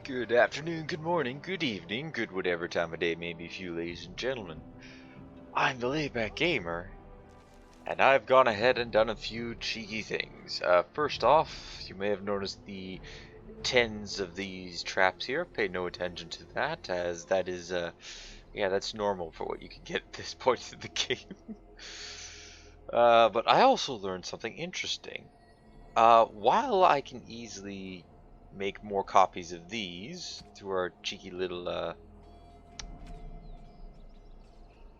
Good afternoon, good morning, good evening, good whatever time of day may be for you, ladies and gentlemen. I'm the Layback Gamer, and I've gone ahead and done a few cheeky things. First off, you may have noticed the tens of these traps here. Pay no attention to that, as that is, yeah, that's normal for what you can get at this point in the game. But I also learned something interesting. While I can easily make more copies of these through our cheeky little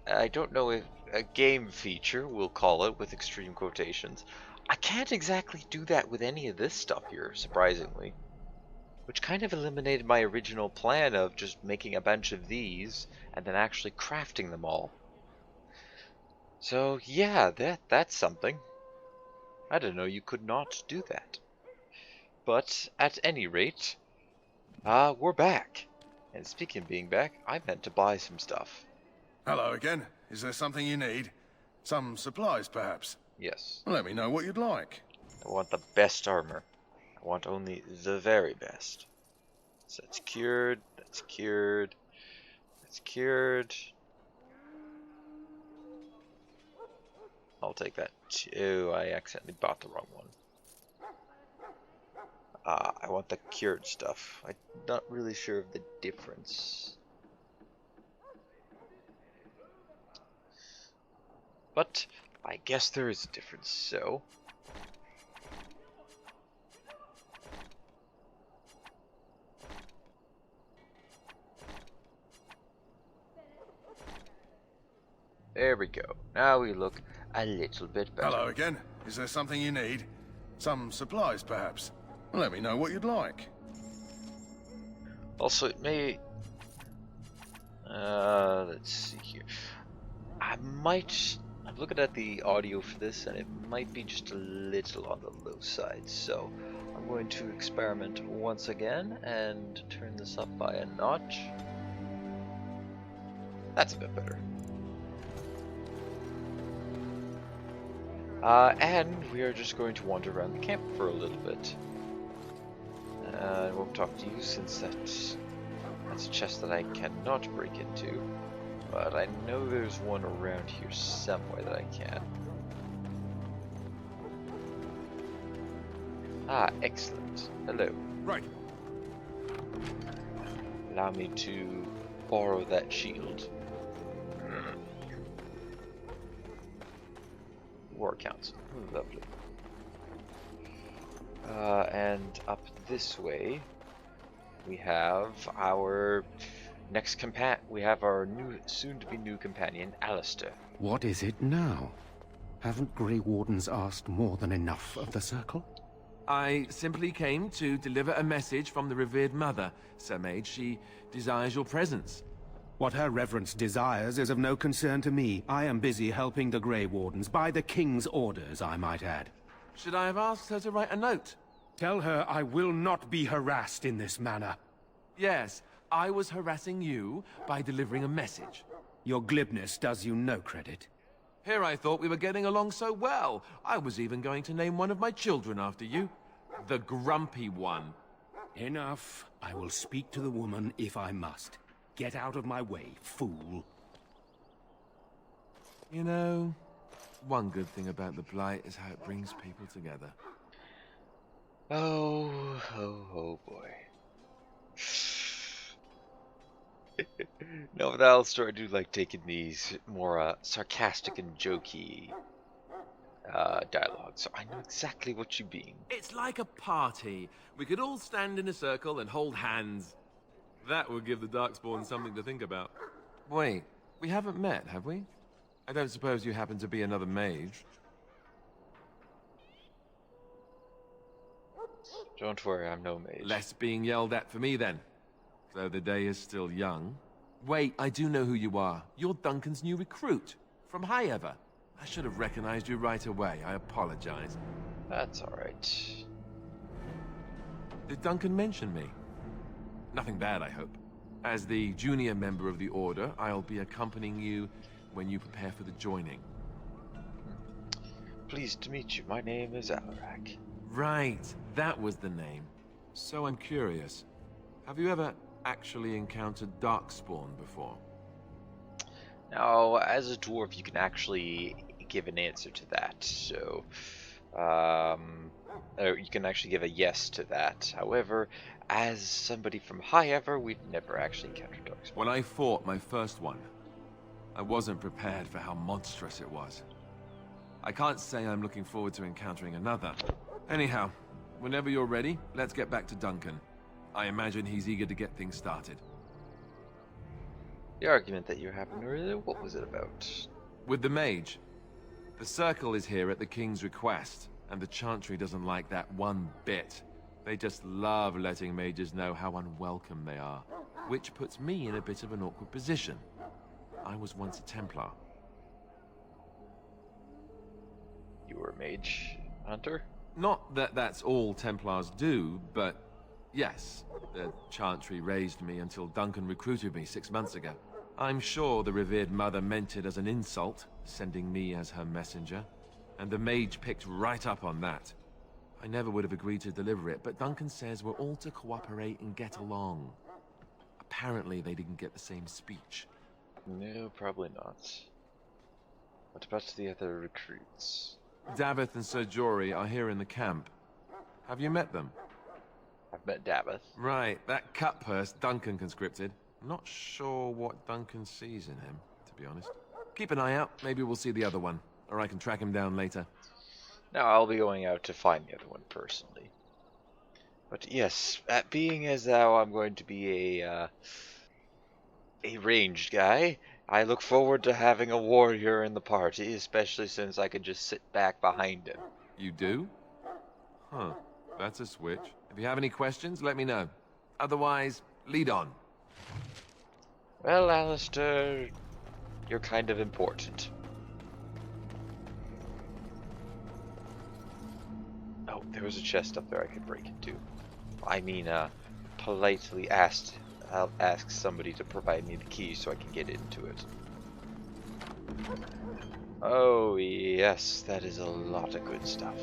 I don't know if a game feature, we'll call it with extreme quotations, I can't exactly do that with any of this stuff here, surprisingly, which kind of eliminated my original plan of just making a bunch of these and then actually crafting them all. So yeah, that's something. I didn't know you could not do that. But at any rate, we're back. And speaking of being back, I meant to buy some stuff. Hello again. Is there something you need? Some supplies, perhaps? Yes. Let me know what you'd like. I want the best armor. I want only the very best. So that's cured, that's cured, that's cured. I'll take that too. I accidentally bought the wrong one. I want the cured stuff. I'm not really sure of the difference. But I guess there is a difference, so. There we go. Now we look a little bit better. Hello again. Is there something you need? Some supplies, perhaps? Let me know what you'd like. Also, it may... let's see here. I'm looking at the audio for this, and it might be just a little on the low side, so I'm going to experiment once again and turn this up by a notch. That's a bit better. And we are just going to wander around the camp for a little bit. I won't talk to you since that's a chest that I cannot break into. But I know there's one around here somewhere that I can. Ah, excellent. Hello. Right. Allow me to borrow that shield. War Council. Ooh, lovely. And up this way, we have our we have our soon-to-be new companion, Alistair. What is it now? Haven't Grey Wardens asked more than enough of the Circle? I simply came to deliver a message from the revered mother, Sir Mage. She desires your presence. What her reverence desires is of no concern to me. I am busy helping the Grey Wardens, by the King's orders, I might add. Should I have asked her to write a note? Tell her I will not be harassed in this manner. Yes, I was harassing you by delivering a message. Your glibness does you no credit. Here I thought we were getting along so well. I was even going to name one of my children after you. The Grumpy One. Enough. I will speak to the woman if I must. Get out of my way, fool. You know, one good thing about the Blight is how it brings people together. Oh boy. No, with Alistair, I do like taking these more sarcastic and jokey dialogue, so I know exactly what you mean. It's like a party. We could all stand in a circle and hold hands. That would give the Darkspawn something to think about. Wait, we haven't met, have we? I don't suppose you happen to be another mage? Don't worry, I'm no mage. Less being yelled at for me, then. Though the day is still young. Wait, I do know who you are. You're Duncan's new recruit. From High Ever. I should have recognized you right away. I apologize. That's alright. Did Duncan mention me? Nothing bad, I hope. As the junior member of the Order, I'll be accompanying you when you prepare for the joining. Pleased to meet you. My name is Alarak. Right, that was the name. So I'm curious. Have you ever actually encountered Darkspawn before? Now, as a dwarf, you can actually give an answer to that. So, or you can actually give a yes to that. However, as somebody from High Ever, we've never actually encountered Darkspawn. When I fought my first one, I wasn't prepared for how monstrous it was. I can't say I'm looking forward to encountering another. Anyhow, whenever you're ready, let's get back to Duncan. I imagine he's eager to get things started. The argument that you're having earlier, what was it about? With the mage. The circle is here at the king's request, and the chantry doesn't like that one bit. They just love letting mages know how unwelcome they are, which puts me in a bit of an awkward position. I was once a Templar. You were a mage hunter? Not that that's all Templars do, but yes, the chantry raised me until Duncan recruited me 6 months ago. I'm sure the revered mother meant it as an insult, sending me as her messenger, and the mage picked right up on that. I never would have agreed to deliver it, but Duncan says we're all to cooperate and get along. Apparently they didn't get the same speech. No, probably not. What about the other recruits? Davith and Sir Jory are here in the camp. Have you met them? I've met Davith. Right, that cut purse Duncan conscripted. Not sure what Duncan sees in him, to be honest. Keep an eye out, maybe we'll see the other one, or I can track him down later. Now, I'll be going out to find the other one personally. But yes, being as though I'm going to be a ranged guy, I look forward to having a warrior in the party, especially since I can just sit back behind him. You do? Huh, that's a switch. If you have any questions, let me know. Otherwise, lead on. Well, Alistair, you're kind of important. Oh, there was a chest up there I could break into. I mean, politely I'll ask somebody to provide me the key so I can get into it. Oh yes, that is a lot of good stuff.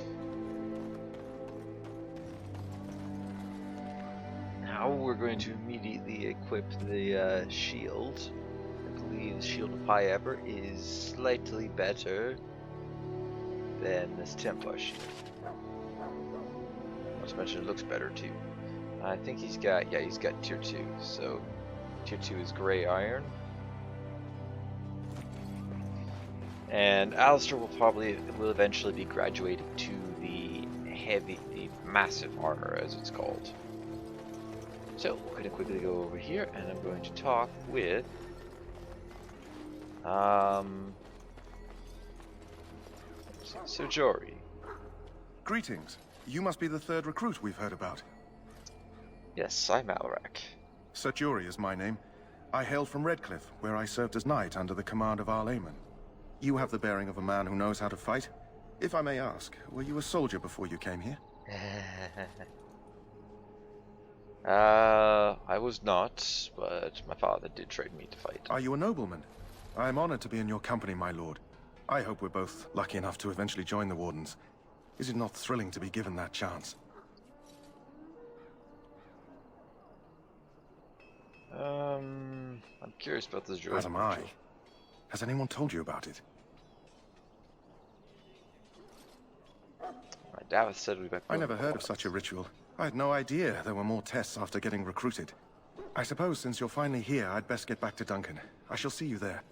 Now we're going to immediately equip the shield. I believe the Shield of High Ever is slightly better than this Templar shield. Not to mention it looks better too. I think he's got tier 2, so tier 2 is gray iron. And Alistair will eventually be graduating to the massive armor, as it's called. So we're going to quickly go over here, and I'm going to talk with Sir Jory. Greetings. You must be the third recruit we've heard about. Yes, I'm Alrak. Sir Jory is my name. I hail from Redcliffe, where I served as knight under the command of Arl Eamon. You have the bearing of a man who knows how to fight. If I may ask, were you a soldier before you came here? I was not, but my father did train me to fight. Are you a nobleman? I am honored to be in your company, my lord. I hope we're both lucky enough to eventually join the Wardens. Is it not thrilling to be given that chance? I'm curious about this droid. As am I. Has anyone told you about it? My Davith said we'd back. I never heard of such a ritual. I had no idea there were more tests after getting recruited. I suppose since you're finally here, I'd best get back to Duncan. I shall see you there.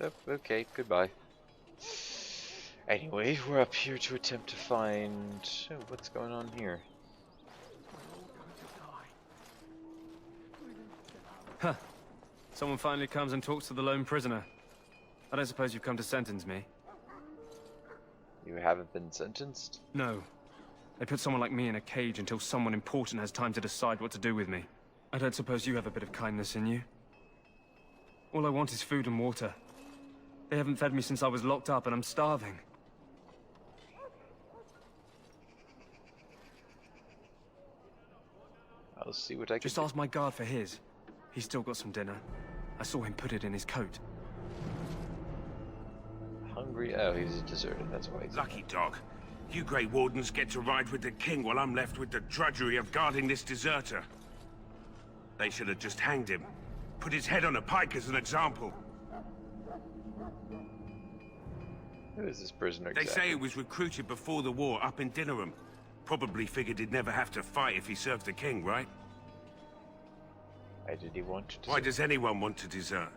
Oh, okay, goodbye. Anyway, we're up here to attempt to find... Oh, what's going on here? Huh. Someone finally comes and talks to the lone prisoner. I don't suppose you've come to sentence me? You haven't been sentenced? No. They put someone like me in a cage until someone important has time to decide what to do with me. I don't suppose you have a bit of kindness in you? All I want is food and water. They haven't fed me since I was locked up and I'm starving. I'll see what I can Just do. ask my guard for his. He's still got some dinner. I saw him put it in his coat. Hungry? Oh, he's deserted, that's why he's... Lucky dog. You Grey Wardens get to ride with the king while I'm left with the drudgery of guarding this deserter. They should have just hanged him. Put his head on a pike as an example. Who is this prisoner They exactly? say he was recruited before the war up in Dinnerham. Probably figured he'd never have to fight if he served the king, right? Why did he want to Why does anyone want to desert?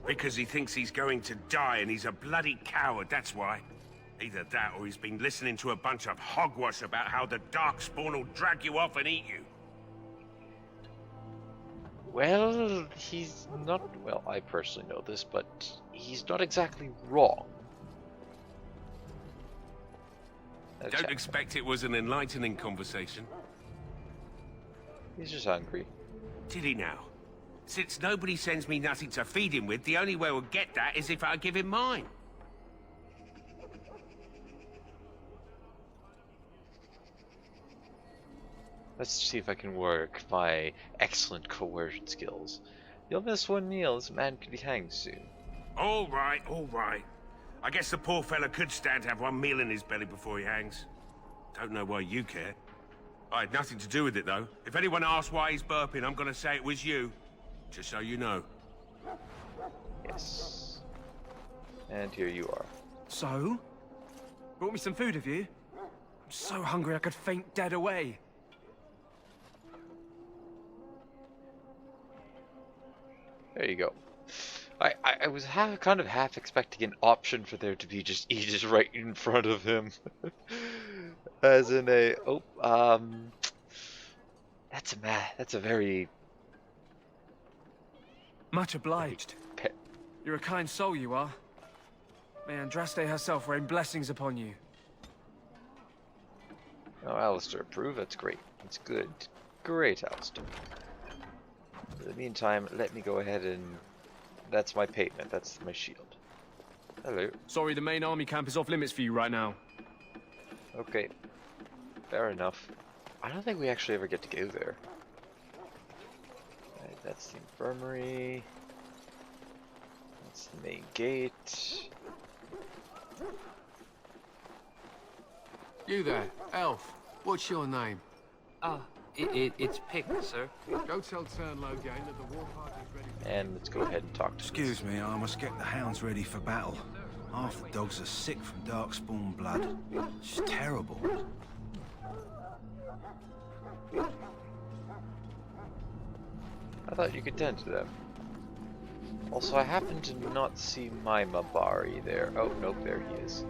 Because he thinks he's going to die and he's a bloody coward, that's why. Either that or he's been listening to a bunch of hogwash about how the Darkspawn will drag you off and eat you. Well, he's not... Well, I personally know this, but he's not exactly wrong. Don't expect it was an enlightening conversation. He's just hungry. Did he now? Since nobody sends me nothing to feed him with, the only way we'll get that is if I give him mine. Let's see if I can work my excellent coercion skills. You'll miss one meal. This man could be hanged soon. All right, all right. I guess the poor fella could stand to have one meal in his belly before he hangs. Don't know why you care. I had nothing to do with it, though. If anyone asks why he's burping, I'm gonna say it was you. Just so you know. Yes. And here you are. So? Brought me some food, have you? I'm so hungry I could faint dead away. There you go. I was kind of half expecting an option for there to be just Aegis right in front of him. As in a... Oh, that's a very... Much obliged. You're a kind soul, you are. May Andraste herself rain blessings upon you. Oh, Alistair, approve? That's great. That's good. Great, Alistair. In the meantime, let me go ahead and... That's my pavement. That's my shield. Hello. Sorry, the main army camp is off limits for you right now. Okay. Fair enough. I don't think we actually ever get to go there. Right, that's the infirmary. That's the main gate. You there, elf. What's your name? It's Pick, sir. Go tell Turnlow Gang that the war party's ready. And let's go ahead and talk to Excuse me, I must get the hounds ready for battle. Half the dogs are sick from Darkspawn blood. It's terrible. I thought you could tend to them. Also, I happen to not see my Mabari there. Oh, nope, there he is.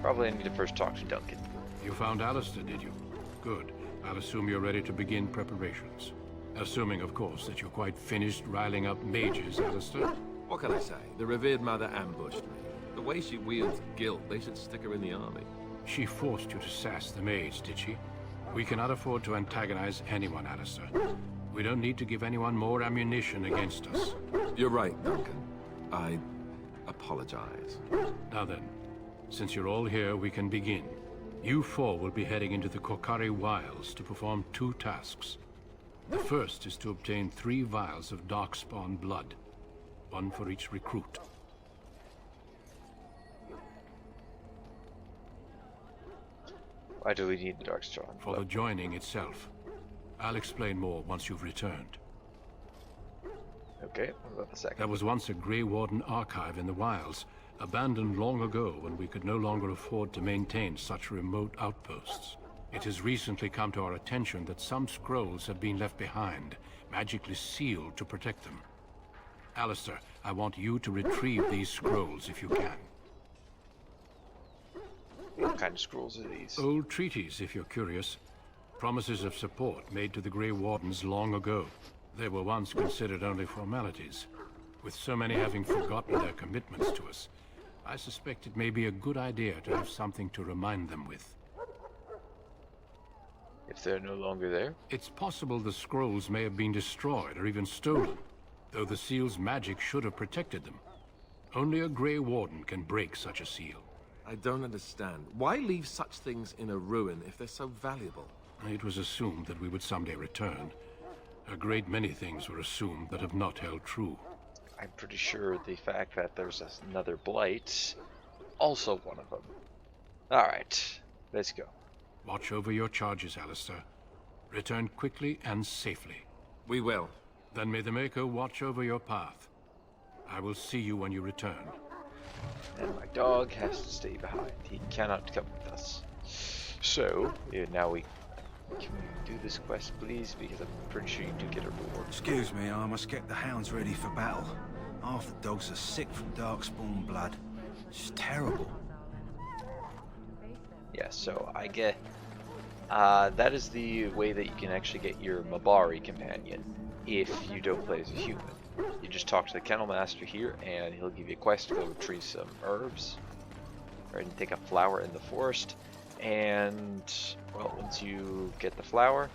Probably need to first talk to Duncan. You found Alistair, did you? Good. I'll assume you're ready to begin preparations. Assuming, of course, that you're quite finished riling up mages, Alistair. What can I say? The revered mother ambushed me. The way she wields guilt, they should stick her in the army. She forced you to sass the mage, did she? We cannot afford to antagonize anyone, Alistair. We don't need to give anyone more ammunition against us. You're right, Duncan. I apologize. Now then, since you're all here, we can begin. You four will be heading into the Kokari Wilds to perform 2 tasks. The first is to obtain 3 vials of Darkspawn blood, 1 for each recruit. Why do we need the Darkspwan? For the joining itself. I'll explain more once you've returned. Okay, what about the second? There was once a Grey Warden archive in the wilds, abandoned long ago when we could no longer afford to maintain such remote outposts. It has recently come to our attention that some scrolls have been left behind, magically sealed to protect them. Alistair, I want you to retrieve these scrolls if you can. What kind of scrolls are these? Old treaties, if you're curious. Promises of support made to the Grey Wardens long ago. They were once considered only formalities. With so many having forgotten their commitments to us, I suspect it may be a good idea to have something to remind them with. If they're no longer there? It's possible the scrolls may have been destroyed or even stolen, though the seal's magic should have protected them. Only a Grey Warden can break such a seal. I don't understand. Why leave such things in a ruin if they're so valuable? It was assumed that we would someday return. A great many things were assumed that have not held true. I'm pretty sure the fact that there's another blight, also one of them. Alright, let's go. Watch over your charges, Alistair. Return quickly and safely. We will. Then may the Maker watch over your path. I will see you when you return. And my dog has to stay behind. He cannot come with us. So, yeah, now can we do this quest, please? Because I'm pretty sure you do get a reward. Excuse me, I must get the hounds ready for battle. Half the dogs are sick from Darkspawn blood. It's terrible. Yeah, so I get... that is the way that you can actually get your Mabari companion if you don't play as a human. You just talk to the kennel master here and he'll give you a quest to go retrieve some herbs. Right, and take a flower in the forest. And, well, once you get the flower,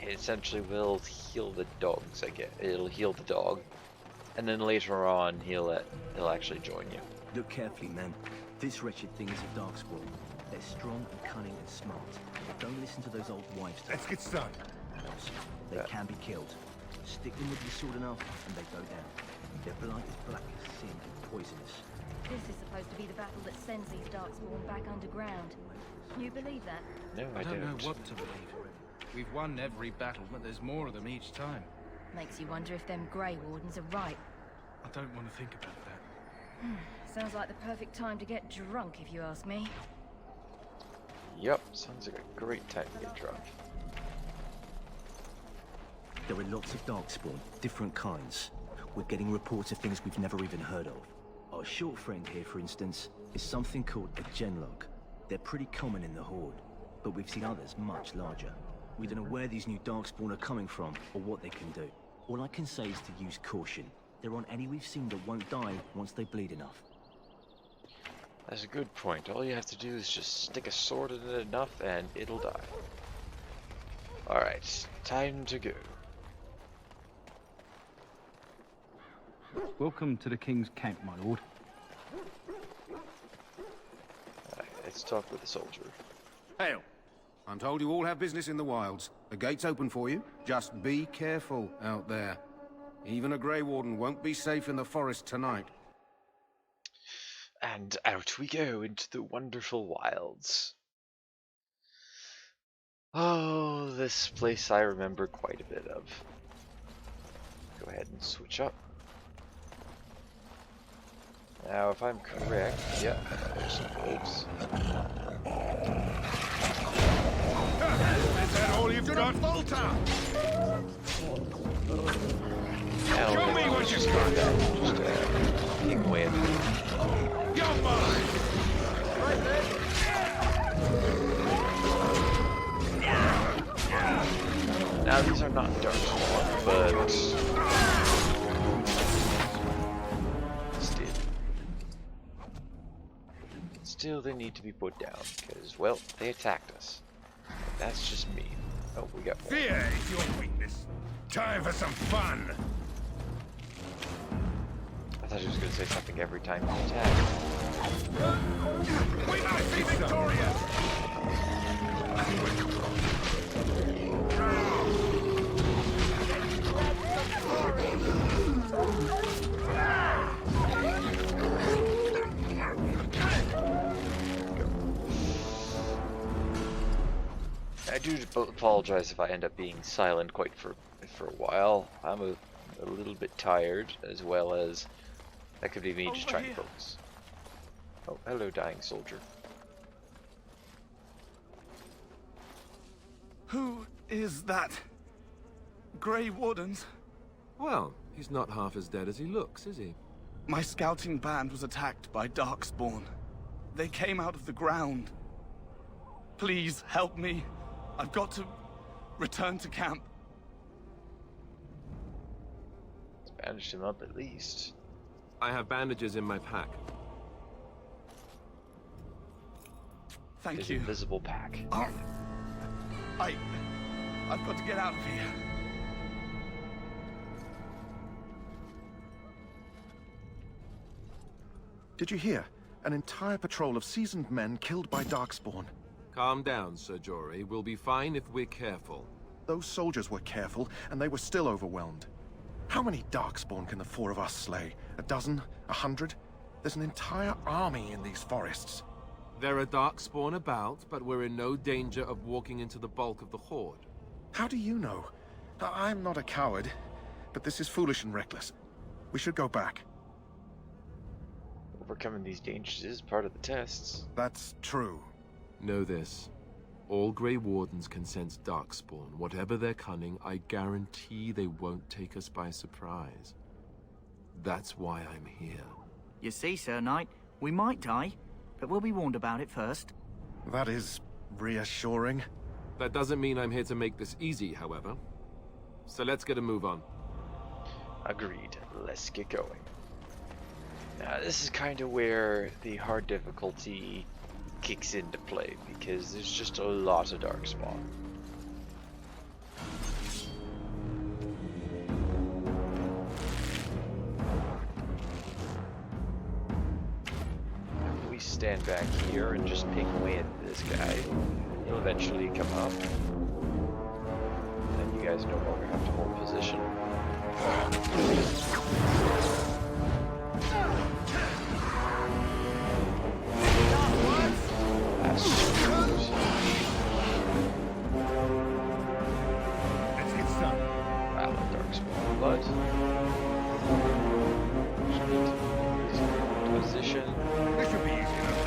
it essentially will heal the dogs, I guess. It'll heal the dog. And then later on, he'll actually join you. Look carefully, men. This wretched thing is a Darkspawn. They're strong and cunning and smart. Don't listen to those old wives. Let's get started. They can be killed. Stick them with your sword enough, and they go down. Their blood is black as sin and poisonous. This is supposed to be the battle that sends these Darkspawn back underground. You believe that? No, I don't know what to believe. We've won every battle, but there's more of them each time. Makes you wonder if them Grey Wardens are right. I don't want to think about that. Sounds like the perfect time to get drunk, if you ask me. Yep, sounds like a great time to get drunk. There are lots of Darkspawn, different kinds. We're getting reports of things we've never even heard of. Our short friend here, for instance, is something called a genlog. They're pretty common in the Horde, but we've seen others much larger. We don't know where these new Darkspawn are coming from, or what they can do. All I can say is to use caution. There aren't any we've seen that won't die once they bleed enough. That's a good point. All you have to do is just stick a sword in it enough and it'll die. Alright, time to go. Welcome to the King's camp, my lord. Alright, let's talk with the soldier. Hail! I'm told you all have business in the wilds. The gate's open for you. Just be careful out there. Even a Grey Warden won't be safe in the forest tonight. And out we go into the wonderful wilds. Oh, this place I remember quite a bit of. Go ahead and switch up. Now, if I'm correct, yeah, there's some wolves. Is that all you've got? Falter! Show me what you got. Just pick away at me. You're mine! Now these are not Darkspawn, but still they need to be put down because, well, they attacked us. That's just me. Oh, we got more. Fear is your weakness. Time for some fun. I thought he was going to say something every time he attacked. We must be victorious. I do apologize if I end up being silent quite for a while. I'm a little bit tired, as well as that could be me just trying to focus. Oh, hello, dying soldier. Who is that? Grey Wardens? Well, he's not half as dead as he looks, is he? My scouting band was attacked by Darkspawn. They came out of the ground. Please help me. I've got to return to camp. Let's bandage him up at least. I have bandages in my pack. Thank His you. invisible pack. I've got to get out of here. Did you hear? An entire patrol of seasoned men killed by Darkspawn. Calm down, Sir Jory. We'll be fine if we're careful. Those soldiers were careful, and they were still overwhelmed. How many Darkspawn can the four of us slay? A dozen? 100? There's an entire army in these forests. There are Darkspawn about, but we're in no danger of walking into the bulk of the Horde. How do you know? I'm not a coward, but this is foolish and reckless. We should go back. Overcoming these dangers is part of the tests. That's true. Know this. All Grey Wardens can sense Darkspawn. Whatever their cunning, I guarantee they won't take us by surprise. That's why I'm here. You see, Sir Knight, we might die, but we'll be warned about it first. That is reassuring. That doesn't mean I'm here to make this easy, however. So let's get a move on. Agreed. Let's get going. Now, this is kind of where the hard difficulty kicks into play, because there's just a lot of Darkspawn. If we stand back here and just ping away at this guy, he'll eventually come up. Then you guys no longer have to hold position. Let's get started. Valid Darkspawn blood. Just need to use position. This should be easy enough.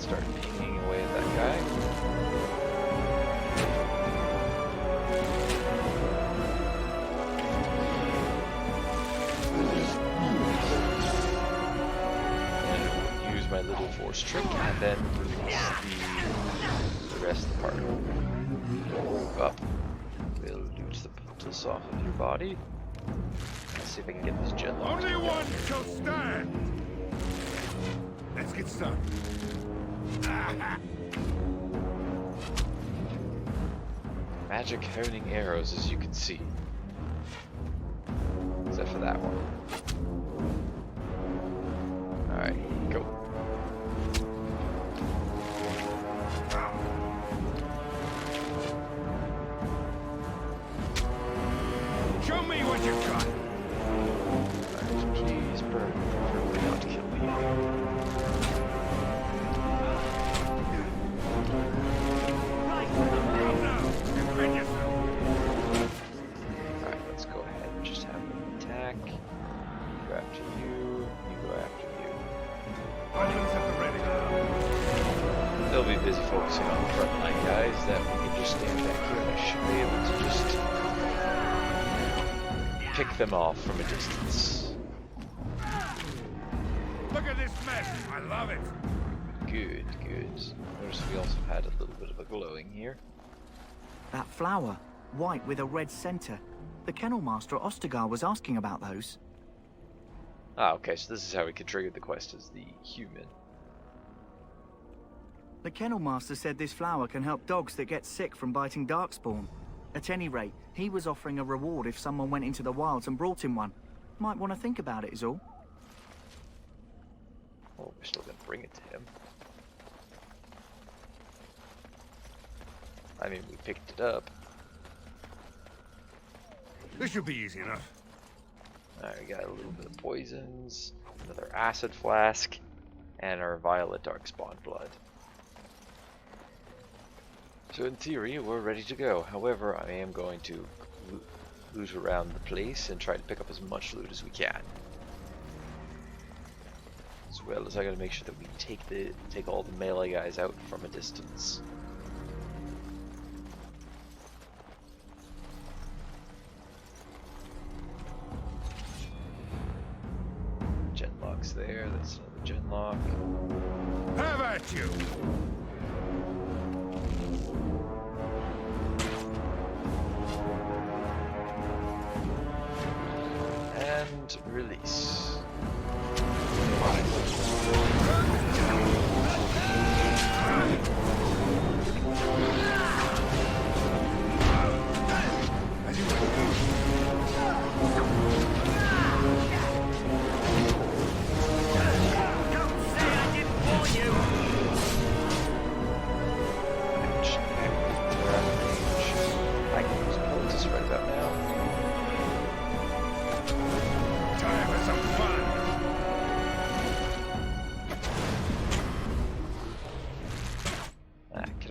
Start pinging away at that guy. And use my little force trick and then release the rest of the party. Move up. We'll loot the poultice off of your body. Let's see if I can get this jet locked. Only one shall stand. Let's get started. Magic honing arrows, as you can see. Except for that one. Alright, go. Show me what you got. Alright, please burn. Preferably not kill you. Alright, let's go ahead and just have them attack. You go after you, you go after you. They'll be busy focusing on the front line guys that we can just stand back here and I should be able to just pick them off from a distance. Look at this mess. I love it. Good, good. Notice we also had a little bit of a glowing here. That flower, white with a red center. The Kennel Master at Ostagar was asking about those. Ah, okay, so this is how we can trigger the quest as the human. The Kennel Master said this flower can help dogs that get sick from biting Darkspawn. At any rate, he was offering a reward if someone went into the wilds and brought him one. Might want to think about it is all. Oh, we're still gonna bring it to him. I mean, we picked it up. This should be easy enough. Alright, we got a little bit of poisons, another acid flask, and our violet Darkspawn blood. So in theory, we're ready to go. However, I am going to loot around the place and try to pick up as much loot as we can. As well as I gotta make sure that we take all the melee guys out from a distance. Genlock's there, that's another genlock. Have at you! And release.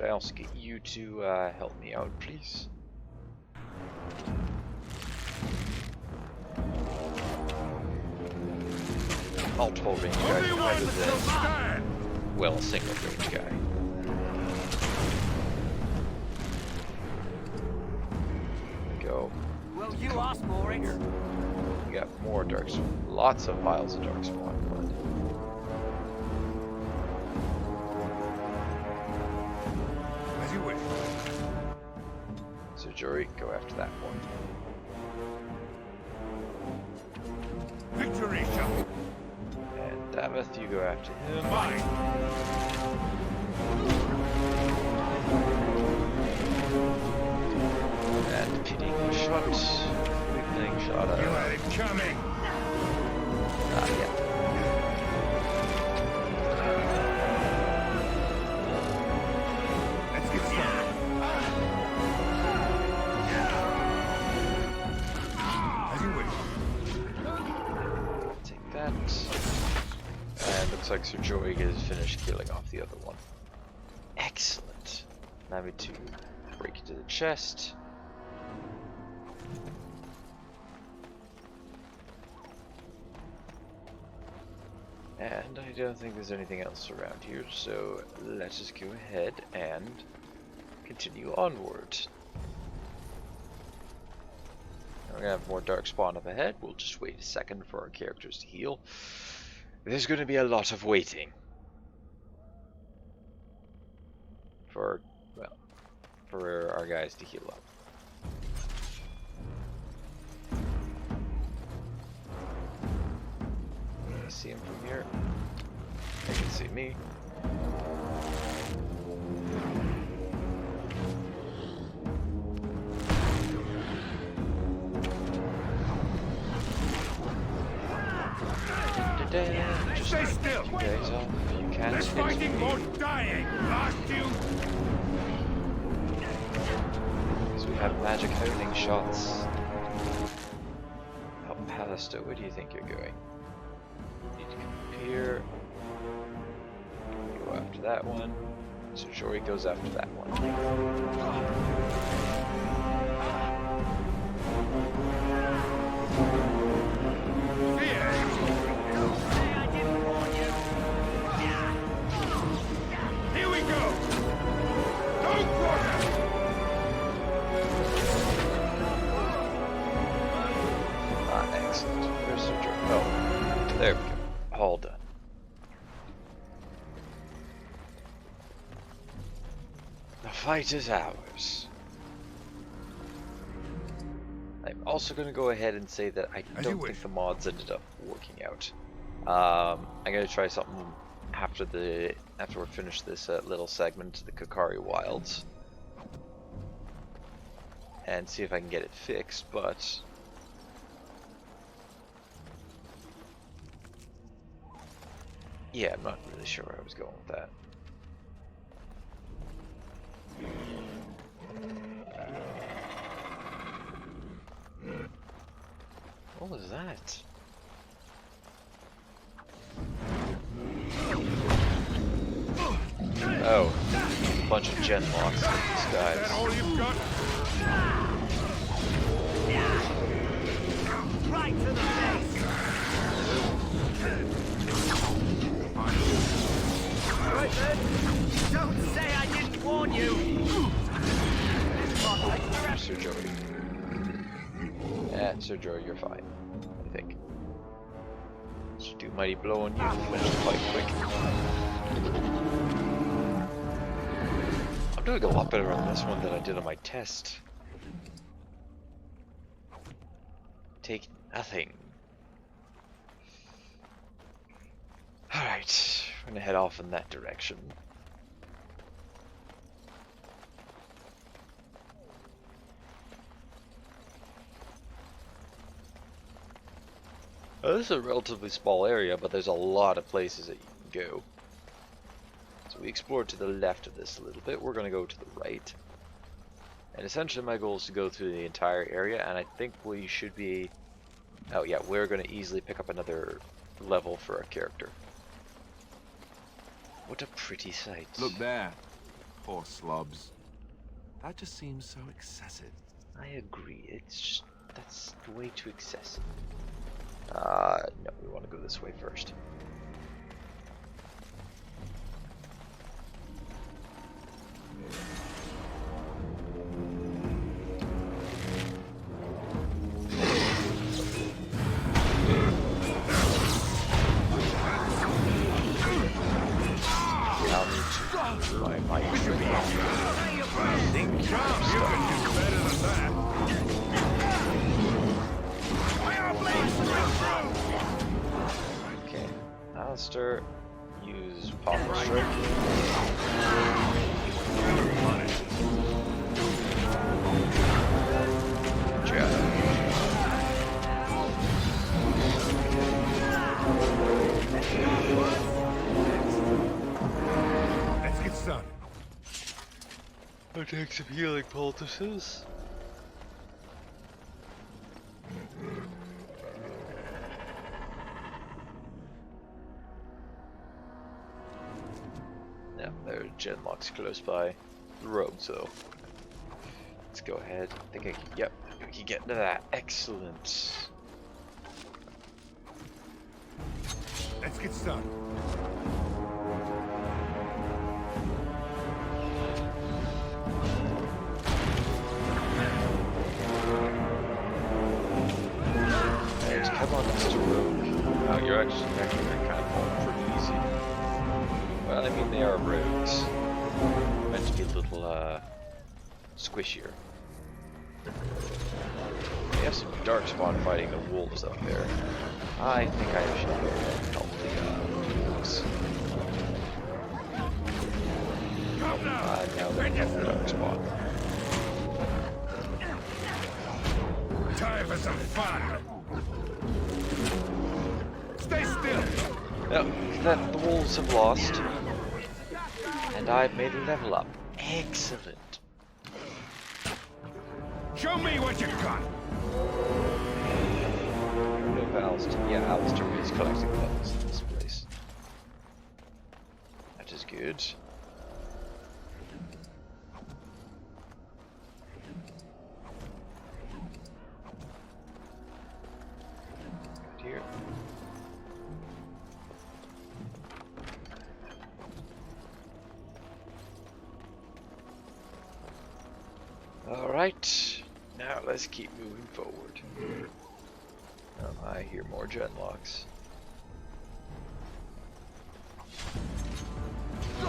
Could I also get you to help me out, please? Multiple range guys rather than, well, a single range guy. There we go. Well, you asked for it. We got more Darkspawn. Lots of vials of Darkspawn blood. As you wish. So Jory, go after that one. Victory shot. And Davith, you go after him. Mine. And pitting shot. Weakening shot. You had it coming. Not yet. Let's get started. As you wish. Take that. And looks like Sir Joey has finished killing off the other one. Excellent. Now we need to break into the chest. And I don't think there's anything else around here, so let us go ahead and continue onward. We're gonna have more Darkspawn up ahead. We'll just wait a second for our characters to heal. There's gonna be a lot of waiting. For our guys to heal up. Can I see him from here? They can see me. Just Stay still. you guys off. You can't Less hit fighting, me. more dying. Last you. Because we have magic honing shots. Oh, Palisto, where do you think you're going? You need to come up here. Go after that one. So Jory goes after that one. Here we go. Don't quarter. Excellent. Where's the Jory? Oh, there we go. All done. The fight is ours. I'm also going to go ahead and say that I don't think the mods ended up working out. I'm going to try something after we finish this little segment to the Kokari Wilds and see if I can get it fixed, but yeah, I'm not really sure where I was going with that. What was that? Oh, a bunch of gen locks in disguise. Is that all you've got? Right to the face. Right then. Don't say I didn't warn you. Sir Joey. Sir Joey, you're fine. I think. Should do mighty blow on you. Finish the fight quick. I'm doing a lot better on this one than I did on my test. Take nothing. Alright, we're gonna head off in that direction. This is a relatively small area, but there's a lot of places that you can go. So we explored to the left of this a little bit. We're going to go to the right. And essentially my goal is to go through the entire area, and I think we should be... Oh yeah, we're going to easily pick up another level for our character. What a pretty sight. Look there. Poor slobs. That just seems so excessive. I agree. It's just, that's way too excessive. No, we want to go this way first. Okay, Alistair, use Pommel Strike. Let's get started. I'll take some healing poultices. Yeah, there are genlocks close by the roads, though. Let's go ahead. I think I can, yep, we can get into that. Excellent. Let's get started. Alright, come on, Mr. Rogue. Oh, you're actually kind of falling pretty easy. Well, I mean, they are rogues. Meant to be a little, squishier. We have some Darkspawn fighting the wolves up there. I think I should go and help the wolves. Now they're helping the Darkspawn. Time for some fun. Stay still. Yep, that the wolves have lost. And I've made a level up. Excellent. Show me what you got. No, Alistair. Yeah, Alistair is collecting levels in this place. That is good. Good here. Alright, now let's keep moving forward. Oh, I hear more genlocks. I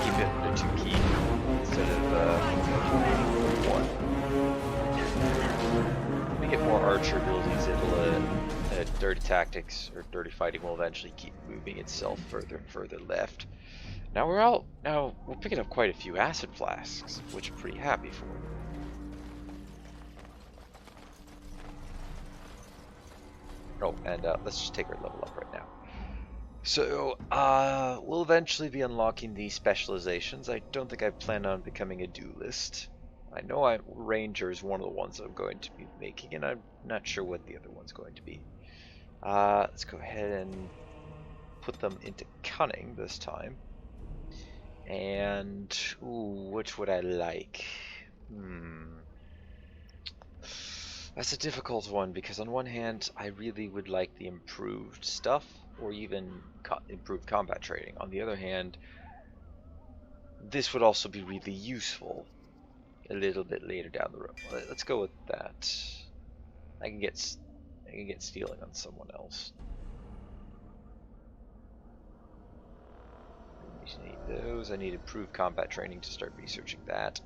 keep hitting the 2 key instead of 1. When we get more archer abilities, it'll dirty tactics or dirty fighting will eventually keep moving itself further and further left. Now we're picking up quite a few acid flasks, which I'm pretty happy for. Oh, and let's just take our level up right now. So, we'll eventually be unlocking these specializations. I don't think I plan on becoming a duelist. I know Ranger is one of the ones I'm going to be making, and I'm not sure what the other one's going to be. Let's go ahead and put them into cunning this time. And, ooh, which would I like? That's a difficult one, because on one hand, I really would like the improved stuff, or even improved combat training. On the other hand, this would also be really useful a little bit later down the road. Let's go with that. I can get stealing on someone else. I need those. I need improved combat training to start researching that.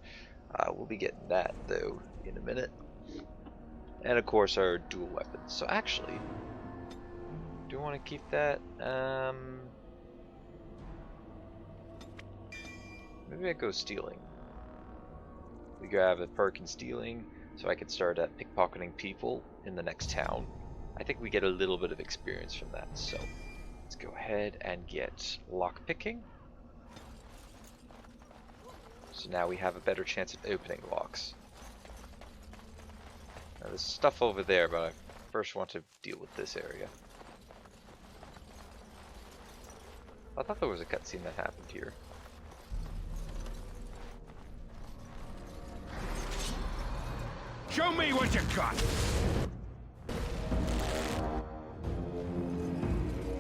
We'll be getting that though in a minute. And of course our dual weapons. So actually, do I want to keep that? Maybe I go stealing. We grab a perk in stealing, so I can start pickpocketing people in the next town. I think we get a little bit of experience from that, so let's go ahead and get lockpicking. So now we have a better chance of opening locks. Now there's stuff over there, but I first want to deal with this area. I thought there was a cutscene that happened here. Show me what you got!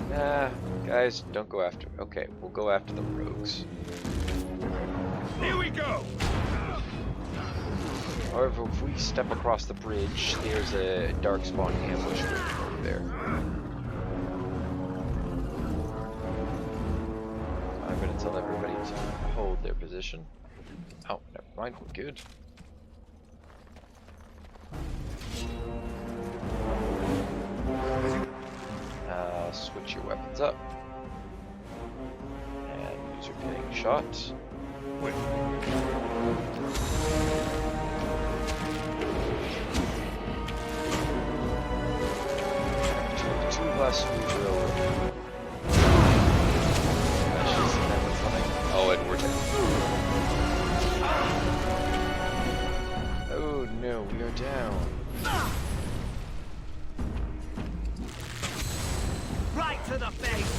Nah, guys, don't go after. Okay, we'll go after the rogues. Here we go! However, if we step across the bridge, there's a Darkspawn ambush waiting over there. I'm going to tell everybody to hold their position. Oh, never mind, we're good. Switch your weapons up. And user getting shot. Two less we will. Oh, and we're dead. Oh no, we are down. Right to the face.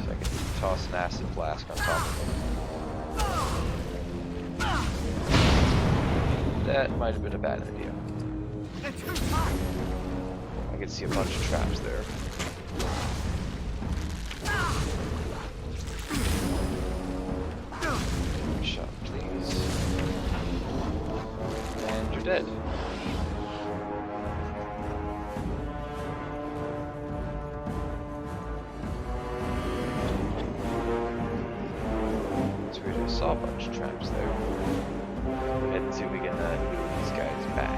So I can toss an acid flask on top of them. That might have been a bad idea. I can see a bunch of traps there. Shot, please. And you're dead. Saw a bunch of traps there. Go ahead and see if we can move these guys back.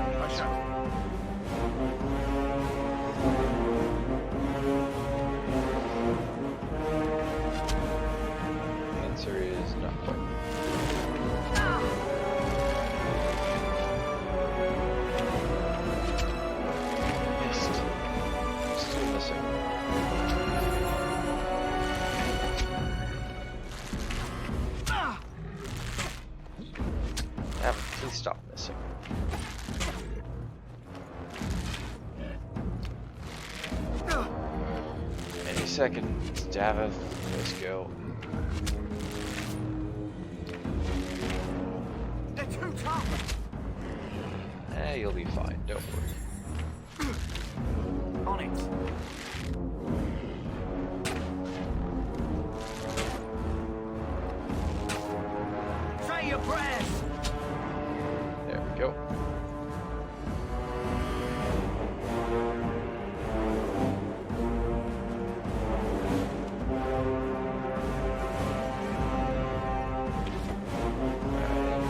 The answer is not quite. Missed. Still missing. Please stop missing. Any second, Davith, let's go. They're too tough. You'll be fine, don't worry. On it. Say your prayers. There we go.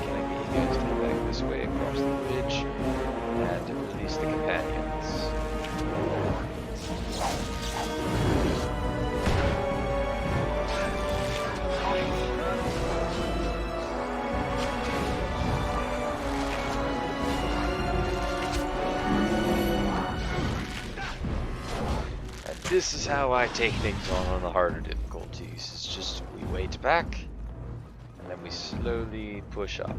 Can I get you guys to go back this way across the bridge and release the companions? This is how I take things on the harder difficulties. It's just we wait back, and then we slowly push up.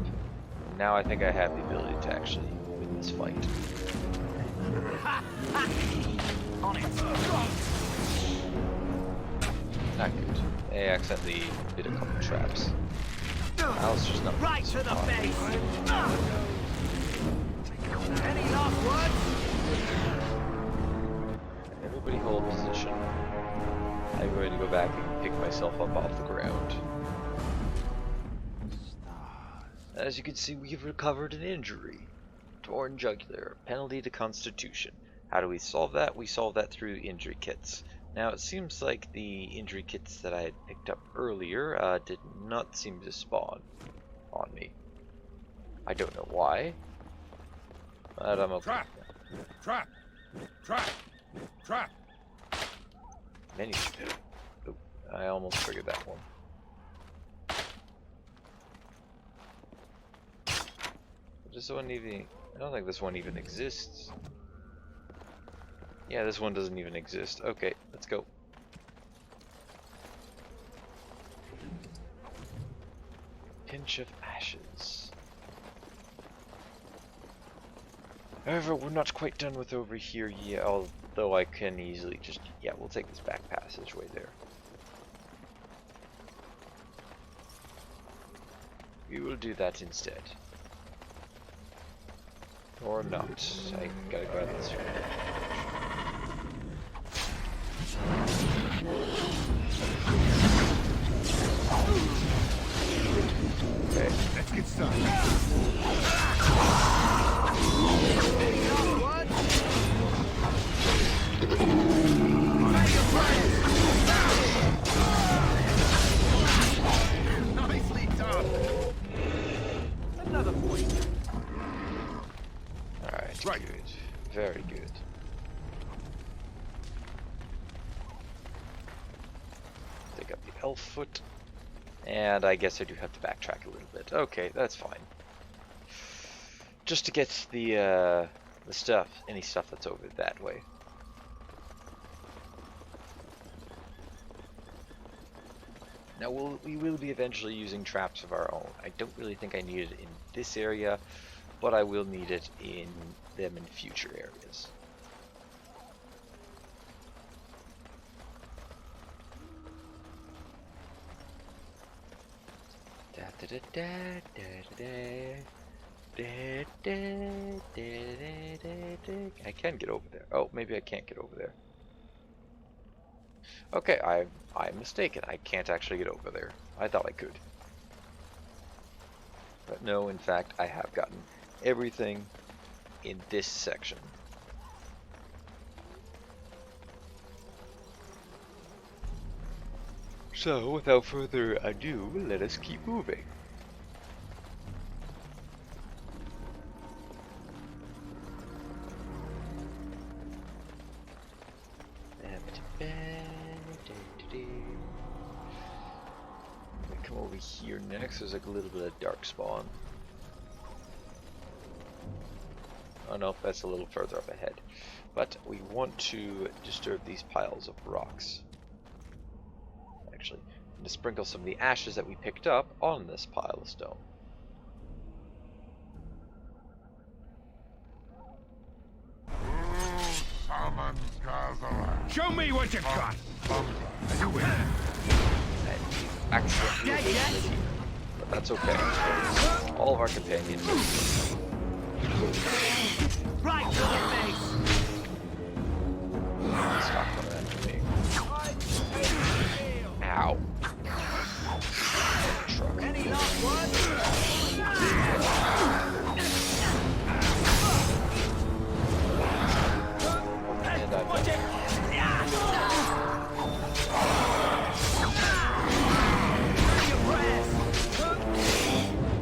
Now I think I have the ability to actually win this fight. On it. Not good. I accidentally did a couple traps. Alistair's not right to the face. Any last words? Everybody hold position. I'm going to go back and pick myself up off the ground. As you can see, we've recovered an injury. Torn jugular, penalty to constitution. How do we solve that? We solve that through injury kits. Now it seems like the injury kits that I had picked up earlier did not seem to spawn on me. I don't know why, but I'm okay. Trap! Trap! Trap! Trap! Many. Oh, I almost figured that one. Does this one even? I don't think this one even exists. Yeah, this one doesn't even exist. Okay, let's go. Pinch of ashes. However, we're not quite done with over here yet, although I can easily just... Yeah, we'll take this back passageway there. We will do that instead. Or not. I gotta grab this. Okay, let's get started. Nicely done. Another point. Alright, right. Good. Very good. Take up the elf foot. And I guess I do have to backtrack a little bit. Okay, that's fine. Just to get the stuff, any stuff that's over that way. Now we will be eventually using traps of our own. I don't really think I need it in this area, but I will need it in them in future areas. I can get over there. Oh, maybe I can't get over there. Okay, I'm mistaken. I can't actually get over there. I thought I could. But no, in fact, I have gotten everything in this section. So, without further ado, let us keep moving. Come over here next. There's like a little bit of Darkspawn. Oh no, that's a little further up ahead. But we want to disturb these piles of rocks. Actually, I'm going to sprinkle some of the ashes that we picked up on this pile of stone. Show me what you got! You win. Accidentally, but that's okay. All of our companions. Right to the face. Stop coming after me. Ow. Truck. Any last words? And I'm done.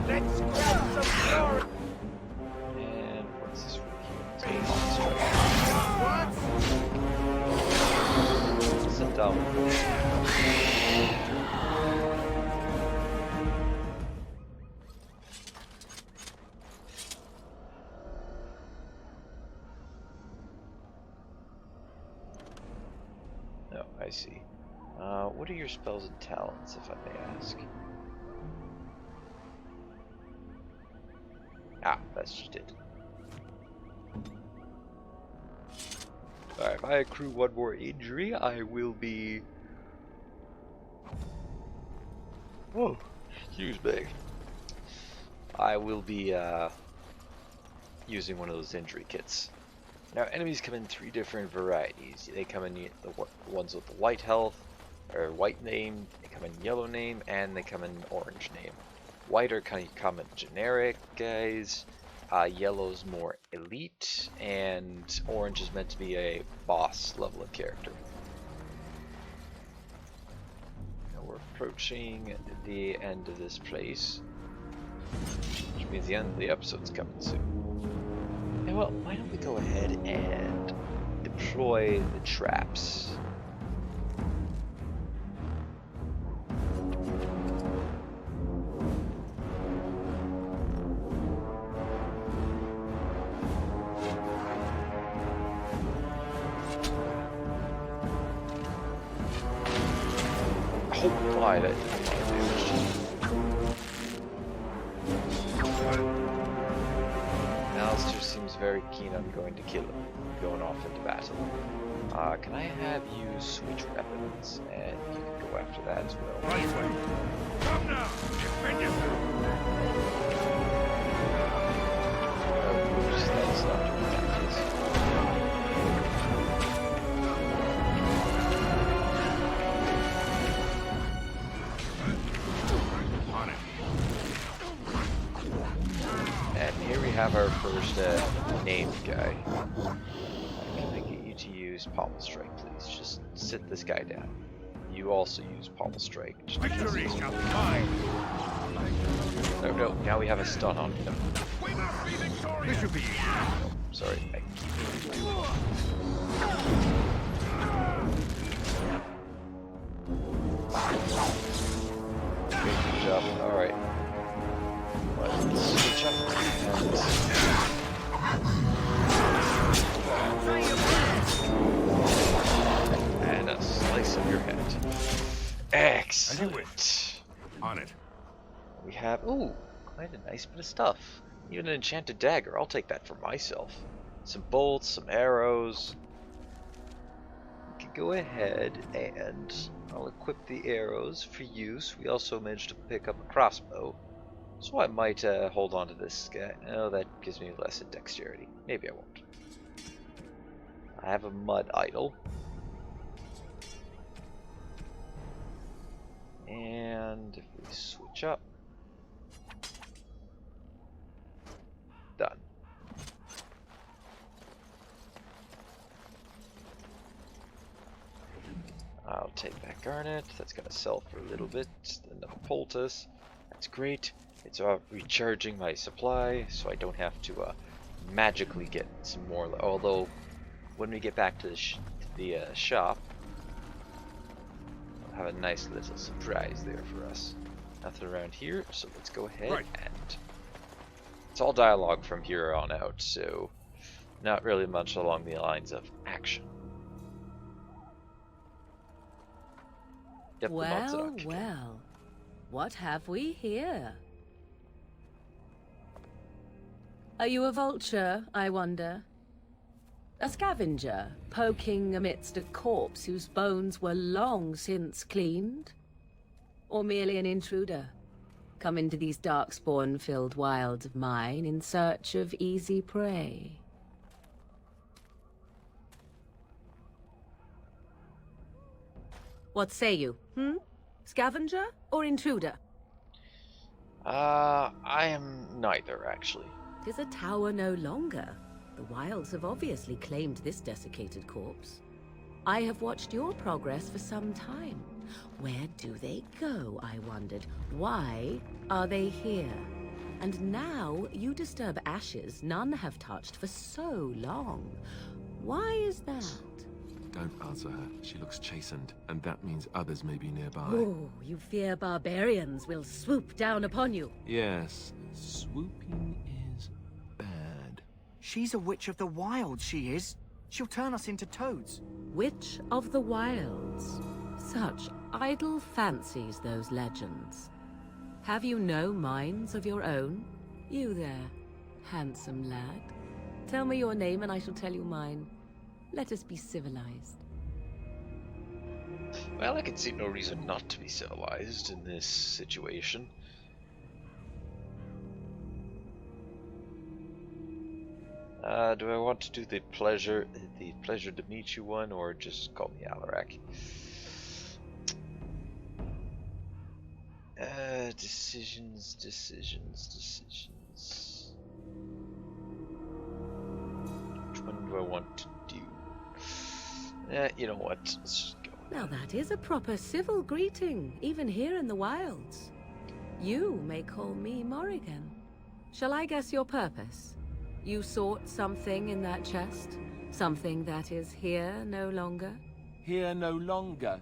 Let's grab some glory. And what's this right here? It's a monster. What? Sit down. Oh, I see. What are your spells and talents, if I may ask? Ah, that's just it. Alright, if I accrue one more injury, I will be... Whoa, excuse me. I will be using one of those injury kits. Now, enemies come in 3 different varieties. They come in the ones with the white health, or white name, they come in yellow name, and they come in orange name. White are kind of common generic guys, yellow's more elite, and orange is meant to be a boss level of character. Now we're approaching the end of this place, which means the end of the episode's coming soon. And well, why don't we go ahead and deploy the traps. Oh my, that did a lot of damage. Alistair seems was very keen on going to kill him, going off into battle. Can I have you switch weapons, and you can go after that as well. Right way. Come now! Defend yourself! Just let us not do that, On it. And here we have our first named guy. Can I get you to use Pommel Strike, please? Just sit this guy down. You also use Pommel Strike. Victory shall be mine! No, no, now we have a stun on him. We must be victorious! This should be easy. Oh, sorry, I Good job, alright. Let's switch up and a slice of your head. Excellent. On it. We have, ooh, quite a nice bit of stuff. Even an enchanted dagger, I'll take that for myself. Some bolts, some arrows. We can go ahead and I'll equip the arrows for use. We also managed to pick up a crossbow. So I might hold on to this guy. Oh, that gives me less in dexterity. Maybe I won't. I have a mud idol. And if we switch up. Done. I'll take that garnet. That's going to sell for a little bit. Another poultice. That's great. It's recharging my supply, so I don't have to magically get some more. Although, when we get back to the shop, we'll have a nice little surprise there for us. Nothing around here, so let's go ahead and... It's all dialogue from here on out, so not really much along the lines of action. Yep, well, well. What have we here? Are you a vulture, I wonder? A scavenger, poking amidst a corpse whose bones were long since cleaned? Or merely an intruder, come into these Darkspawn-filled wilds of mine in search of easy prey? What say you, Scavenger or intruder? I am neither, actually. 'Tis a tower no longer. The wilds have obviously claimed this desiccated corpse. I have watched your progress for some time. Where do they go, I wondered? Why are they here? And now you disturb ashes none have touched for so long. Why is that? Don't answer her. She looks chastened, and that means others may be nearby. Oh, you fear barbarians will swoop down upon you. Yes, swooping is bad. She's a witch of the wilds, she is. She'll turn us into toads. Witch of the wilds. Such idle fancies, those legends. Have you no minds of your own? You there, handsome lad. Tell me your name and I shall tell you mine. Let us be civilized. Well, I can see no reason not to be civilized in this situation. Do I want to do the pleasure to meet you one, or just call me Alarak? Decisions. Which one do I want to do? You know what? Let's just go. Now that is a proper civil greeting, even here in the wilds. You may call me Morrigan. Shall I guess your purpose? You sought something in that chest? Something that is here no longer? Here no longer?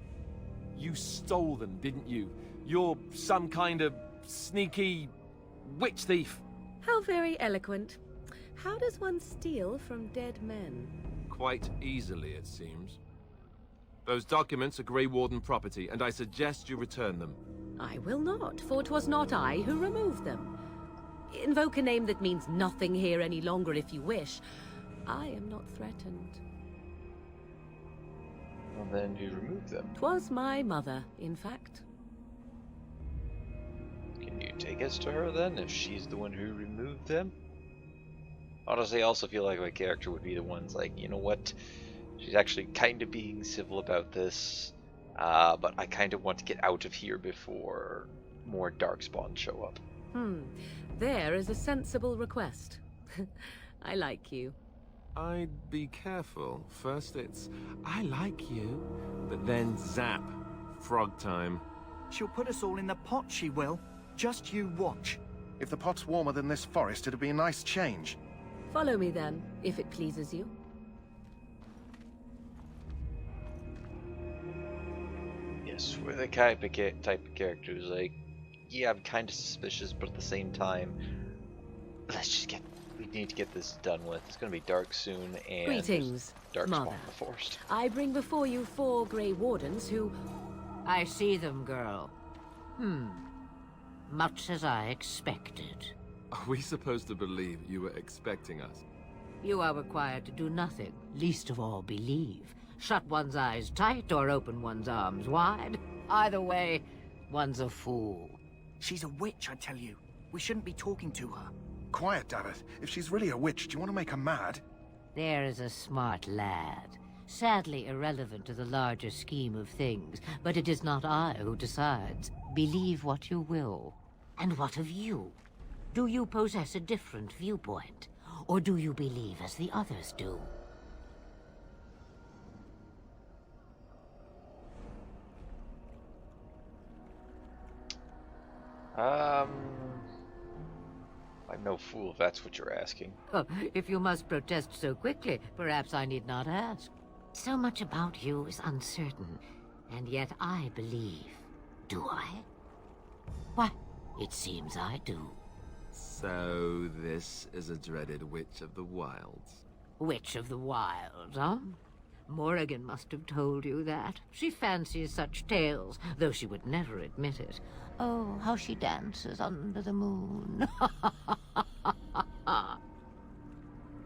You stole them, didn't you? You're some kind of sneaky witch thief. How very eloquent. How does one steal from dead men? Quite easily, it seems. Those documents are Grey Warden property, and I suggest you return them. I will not, for 'twas not I who removed them. Invoke a name that means nothing here any longer if you wish. I am not threatened. Well, then you remove them. 'Twas my mother, in fact. Can you take us to her then, if she's the one who removed them? Honestly, I also feel like my character would be the ones like, you know what? She's actually kind of being civil about this, but I kind of want to get out of here before more Darkspawn show up. There is a sensible request. I like you. I'd be careful. First it's, I like you, but then zap. Frog time. She'll put us all in the pot, she will. Just you watch. If the pot's warmer than this forest, it'd be a nice change. Follow me then, if it pleases you. Yes, we're the type of characters like, yeah, I'm kind of suspicious, but at the same time, we need to get this done with. It's going to be dark soon, and Greetings, Darkspawn Mother. in the forest. I bring before you 4 Grey Wardens who... I see them, girl. Much as I expected. Are we supposed to believe you were expecting us? You are required to do nothing, least of all believe. Shut one's eyes tight or open one's arms wide. Either way, one's a fool. She's a witch, I tell you. We shouldn't be talking to her. Quiet, David. If she's really a witch, do you want to make her mad? There is a smart lad. Sadly irrelevant to the larger scheme of things, but it is not I who decides. Believe what you will. And what of you? Do you possess a different viewpoint? Or do you believe as the others do? I'm no fool if that's what you're asking. Oh, if you must protest so quickly, perhaps I need not ask. So much about you is uncertain, and yet I believe. Do I? Why, it seems I do. So this is a dreaded Witch of the Wilds. Witch of the Wilds, huh? Morrigan must have told you that. She fancies such tales, though she would never admit it. Oh, how she dances under the moon.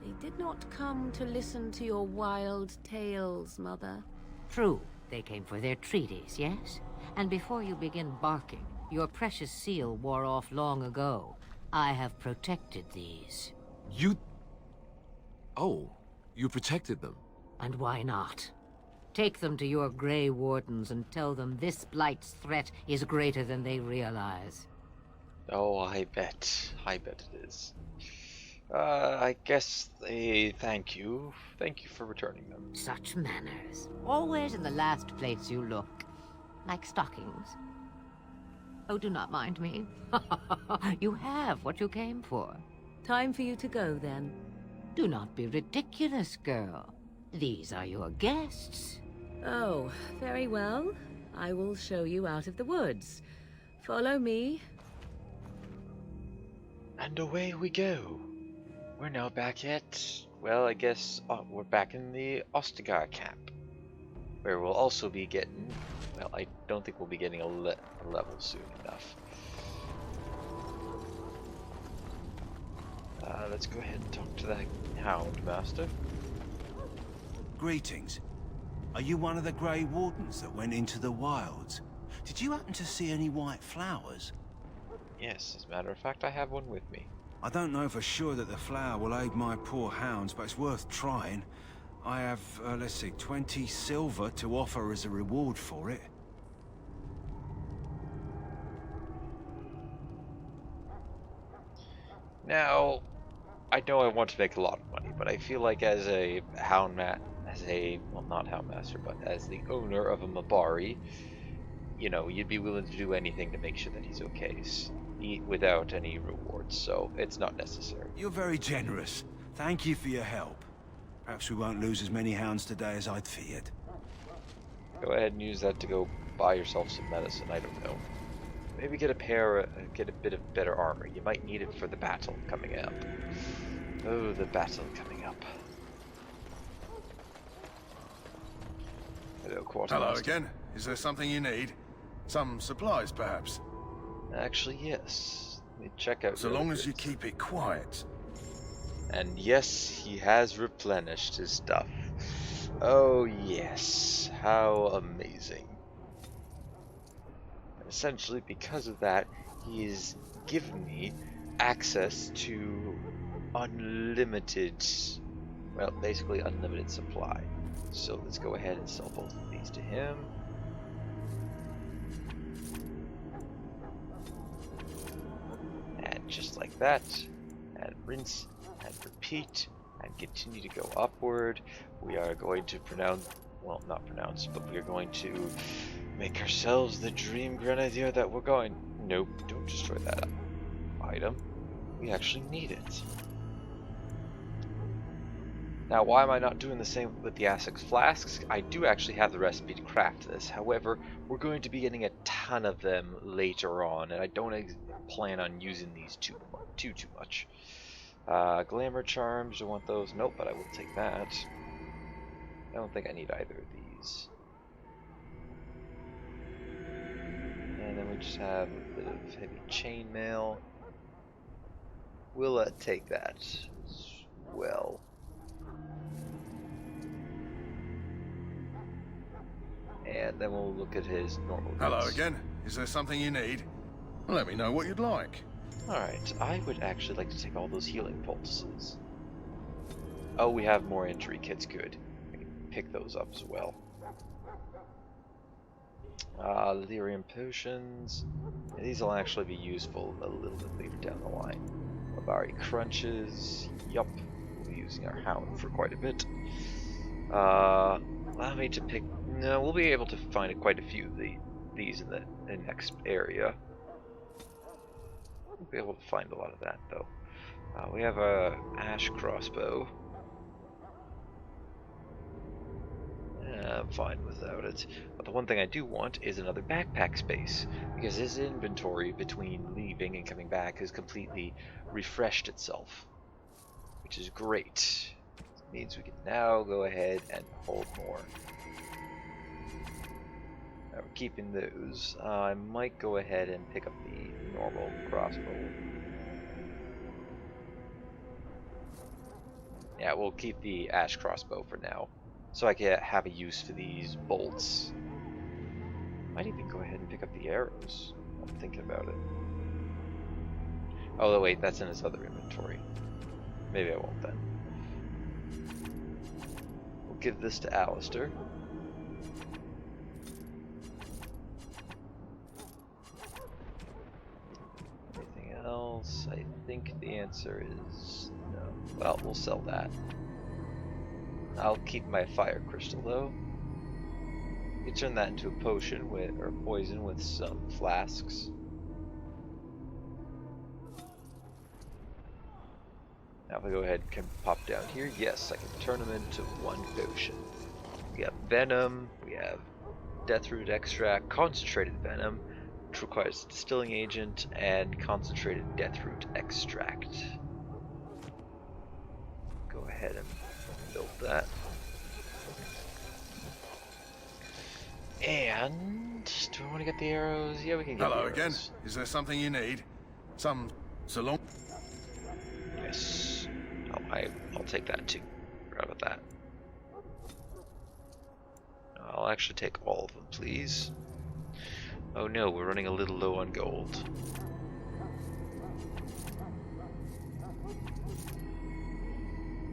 They did not come to listen to your wild tales, Mother. True, they came for their treaties, yes? And before you begin barking, your precious seal wore off long ago. I have protected these. You... Oh, you protected them. And why not? Take them to your Grey Wardens and tell them this Blight's threat is greater than they realize. Oh, I bet it is. I guess thank you. Thank you for returning them. Such manners. Always in the last place you look. Like stockings. Oh, do not mind me. You have what you came for. Time for you to go, then. Do not be ridiculous, girl. These are your guests. Oh, very well. I will show you out of the woods. Follow me. And away we go. We're now back at, well, I guess we're back in the Ostagar camp, where we'll also be getting, well, I don't think we'll be getting a level soon enough. Let's go ahead and talk to that Hound Master. Greetings. Are you one of the Grey Wardens that went into the wilds? Did you happen to see any white flowers? Yes, as a matter of fact, I have one with me. I don't know for sure that the flower will aid my poor hounds, but it's worth trying. I have, let's see, 20 silver to offer as a reward for it. Now, I know I want to make a lot of money, but I feel like as a well, not Hound Master, but as the owner of a Mabari, you know, you'd be willing to do anything to make sure that he's okay, without any rewards, so it's not necessary. You're very generous. Thank you for your help. Perhaps we won't lose as many hounds today as I'd feared. Go ahead and use that to go buy yourself some medicine, I don't know. Maybe get a bit of better armor. You might need it for the battle coming up. Oh, the battle coming up. Hello, Quartermaster. Hello again. Is there something you need? Some supplies, perhaps? Actually, yes. me check out. So long as you keep it quiet. And yes, he has replenished his stuff. Oh yes, how amazing. Essentially, because of that, he's given me access to unlimited, well, basically unlimited supply. So let's go ahead and sell both of these to him. And just like that, and rinse, and repeat, and continue to go upward. We are going to pronounce, well, not pronounce, but we are going to make ourselves the dream grenadier that we're going. Nope, don't destroy that item. We actually need it. Now, why am I not doing the same with the Essex flasks? I do actually have the recipe to craft this. However, we're going to be getting a ton of them later on, and I don't plan on using these too much. Glamour charms, do I want those? Nope, but I will take that. I don't think I need either of these. And then we just have a bit of heavy chainmail. We'll take that as well. And then we'll look at his normal goods. Hello again. Is there something you need? Let me know what you'd like. Alright, I would actually like to take all those healing pulses. Oh, we have more injury kits, good. I can pick those up as well. Lyrium potions. Yeah, these will actually be useful a little bit later down the line. Labari crunches. Yup, we'll be using our hound for quite a bit. Allow me to pick. No, we'll be able to find quite a few of these in the next area. We'll be able to find a lot of that though. We have a ash crossbow. I'm fine without it. But the one thing I do want is another backpack space, because his inventory between leaving and coming back has completely refreshed itself, which is great. It means we can now go ahead and hold more. Now we're keeping those. I might go ahead and pick up the normal crossbow. Yeah, we'll keep the ash crossbow for now, so I can have a use for these bolts. Might even go ahead and pick up the arrows. I'm thinking about it. Oh wait, that's in his other inventory. Maybe I won't then. We'll give this to Alistair. Anything else? I think the answer is no. Well, we'll sell that. I'll keep my fire crystal though. You turn that into a potion with, or poison with some flasks. Now if I go ahead and can pop down here, yes, I can turn them into one potion. We have venom, we have deathroot extract, concentrated venom, which requires distilling agent, and concentrated deathroot extract. Go ahead and build that. And do I want to get the arrows? Yeah, we can get the arrows. Hello again. Is there something you need? Some salon? Yes. Oh, I'll take that too. Forgot about that. I'll actually take all of them, please. Oh no, we're running a little low on gold.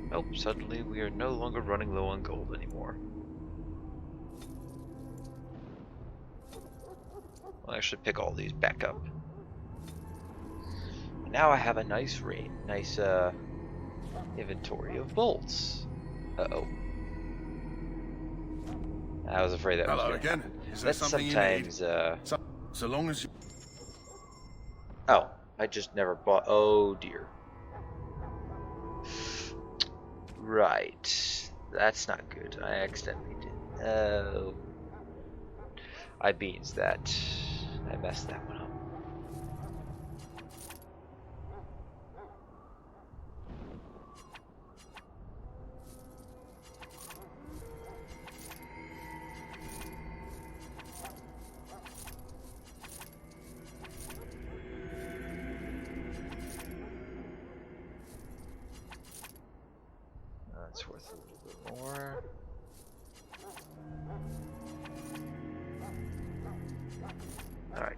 Nope, suddenly we are no longer running low on gold anymore. I'll actually pick all these back up. Now I have a nice inventory of bolts. Uh-oh. I was afraid that was Hello gonna again. happen. Is there That's something sometimes, you need? So long as you... Oh, I just never bought... Oh, dear. Right. That's not good. I accidentally did. Oh. I beans that. I messed that one up.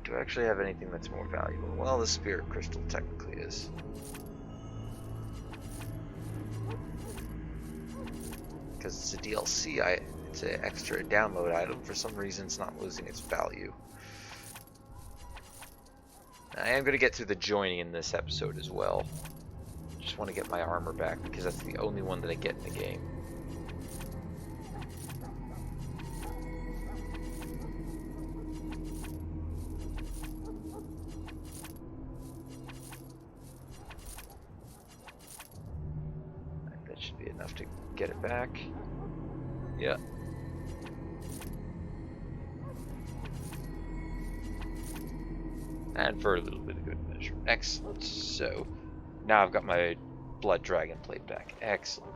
do I actually have anything that's more valuable? Well, the spirit crystal technically is. Because it's a DLC, it's an extra download item. For some reason, it's not losing its value. I am going to get through the joining in this episode as well. Just want to get my armor back because that's the only one that I get in the game. That should be enough to get it back. Yeah. And for a little bit of good measure. Excellent. So, now I've got my blood dragon plate back. Excellent.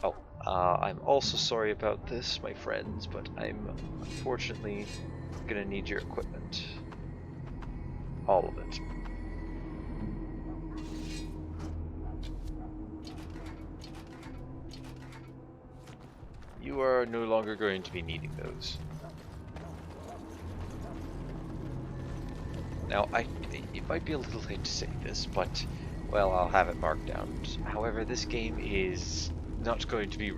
Oh, I'm also sorry about this, my friends, but I'm unfortunately gonna need your equipment. All of it. You are no longer going to be needing those. Now, it might be a little late to say this, but, well, I'll have it marked down. However, this game is not going to be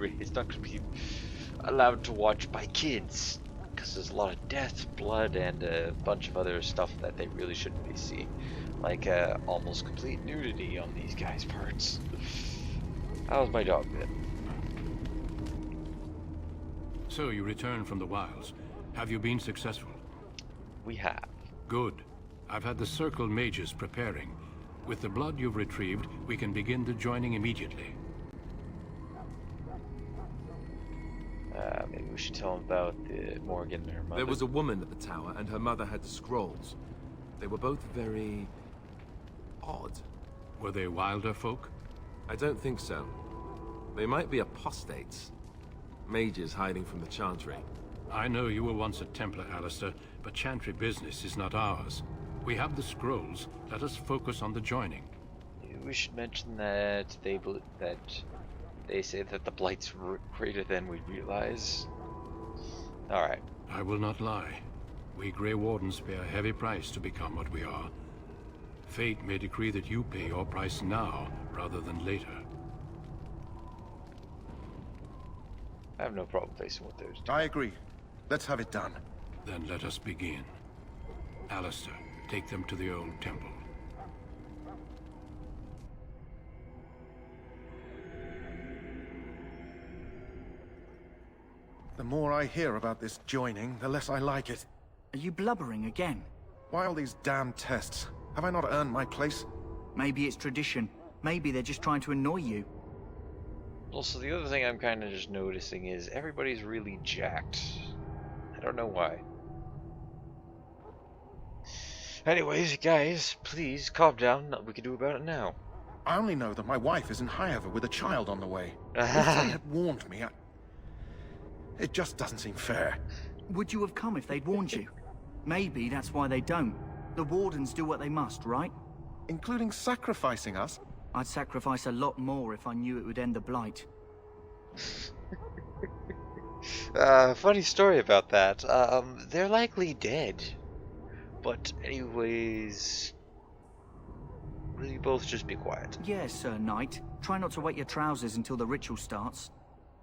allowed to watch by kids, because there's a lot of death, blood, and a bunch of other stuff that they really shouldn't be seeing, like almost complete nudity on these guys' parts. How's my dog been? So you returned from the wilds. Have you been successful? We have. Good. I've had the Circle mages preparing. With the blood you've retrieved, we can begin the joining immediately. Maybe we should tell them about the Morgan and her mother. There was a woman at the tower, and her mother had the scrolls. They were both very odd. Were they wilder folk? I don't think so. They might be apostates. Mages hiding from the Chantry. I know you were once a Templar, Alistair, but Chantry business is not ours. We have the scrolls. Let us focus on the joining. We should mention that they say that the Blight's greater than we realize. Alright. I will not lie. We Grey Wardens pay a heavy price to become what we are. Fate may decree that you pay your price now, rather than later. I have no problem facing what those do. I agree. Let's have it done. Then let us begin. Alistair, take them to the old temple. The more I hear about this joining, the less I like it. Are you blubbering again? Why all these damn tests? Have I not earned my place? Maybe it's tradition. Maybe they're just trying to annoy you. Also, the other thing I'm kind of just noticing is everybody's really jacked. I don't know why. Anyways, guys, please calm down. Nothing we can do about it now. I only know that my wife is in Highover with a child on the way. If they had warned me, it just doesn't seem fair. Would you have come if they'd warned you? Maybe that's why they don't. The Wardens do what they must, right? Including sacrificing us? I'd sacrifice a lot more if I knew it would end the Blight. Funny story about that. They're likely dead. But anyways, will you both just be quiet? Yes, Sir Knight. Try not to wet your trousers until the ritual starts.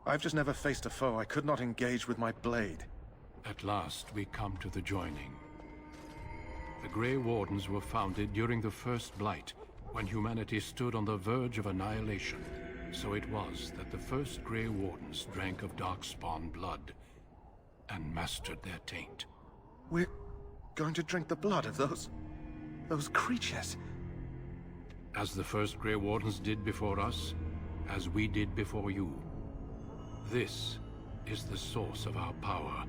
I've just never faced a foe I could not engage with my blade. At last, we come to the joining. The Grey Wardens were founded during the First Blight, when humanity stood on the verge of annihilation. So it was that the first Grey Wardens drank of Darkspawn blood and mastered their taint. We're going to drink the blood of those creatures. As the first Grey Wardens did before us, as we did before you. This is the source of our power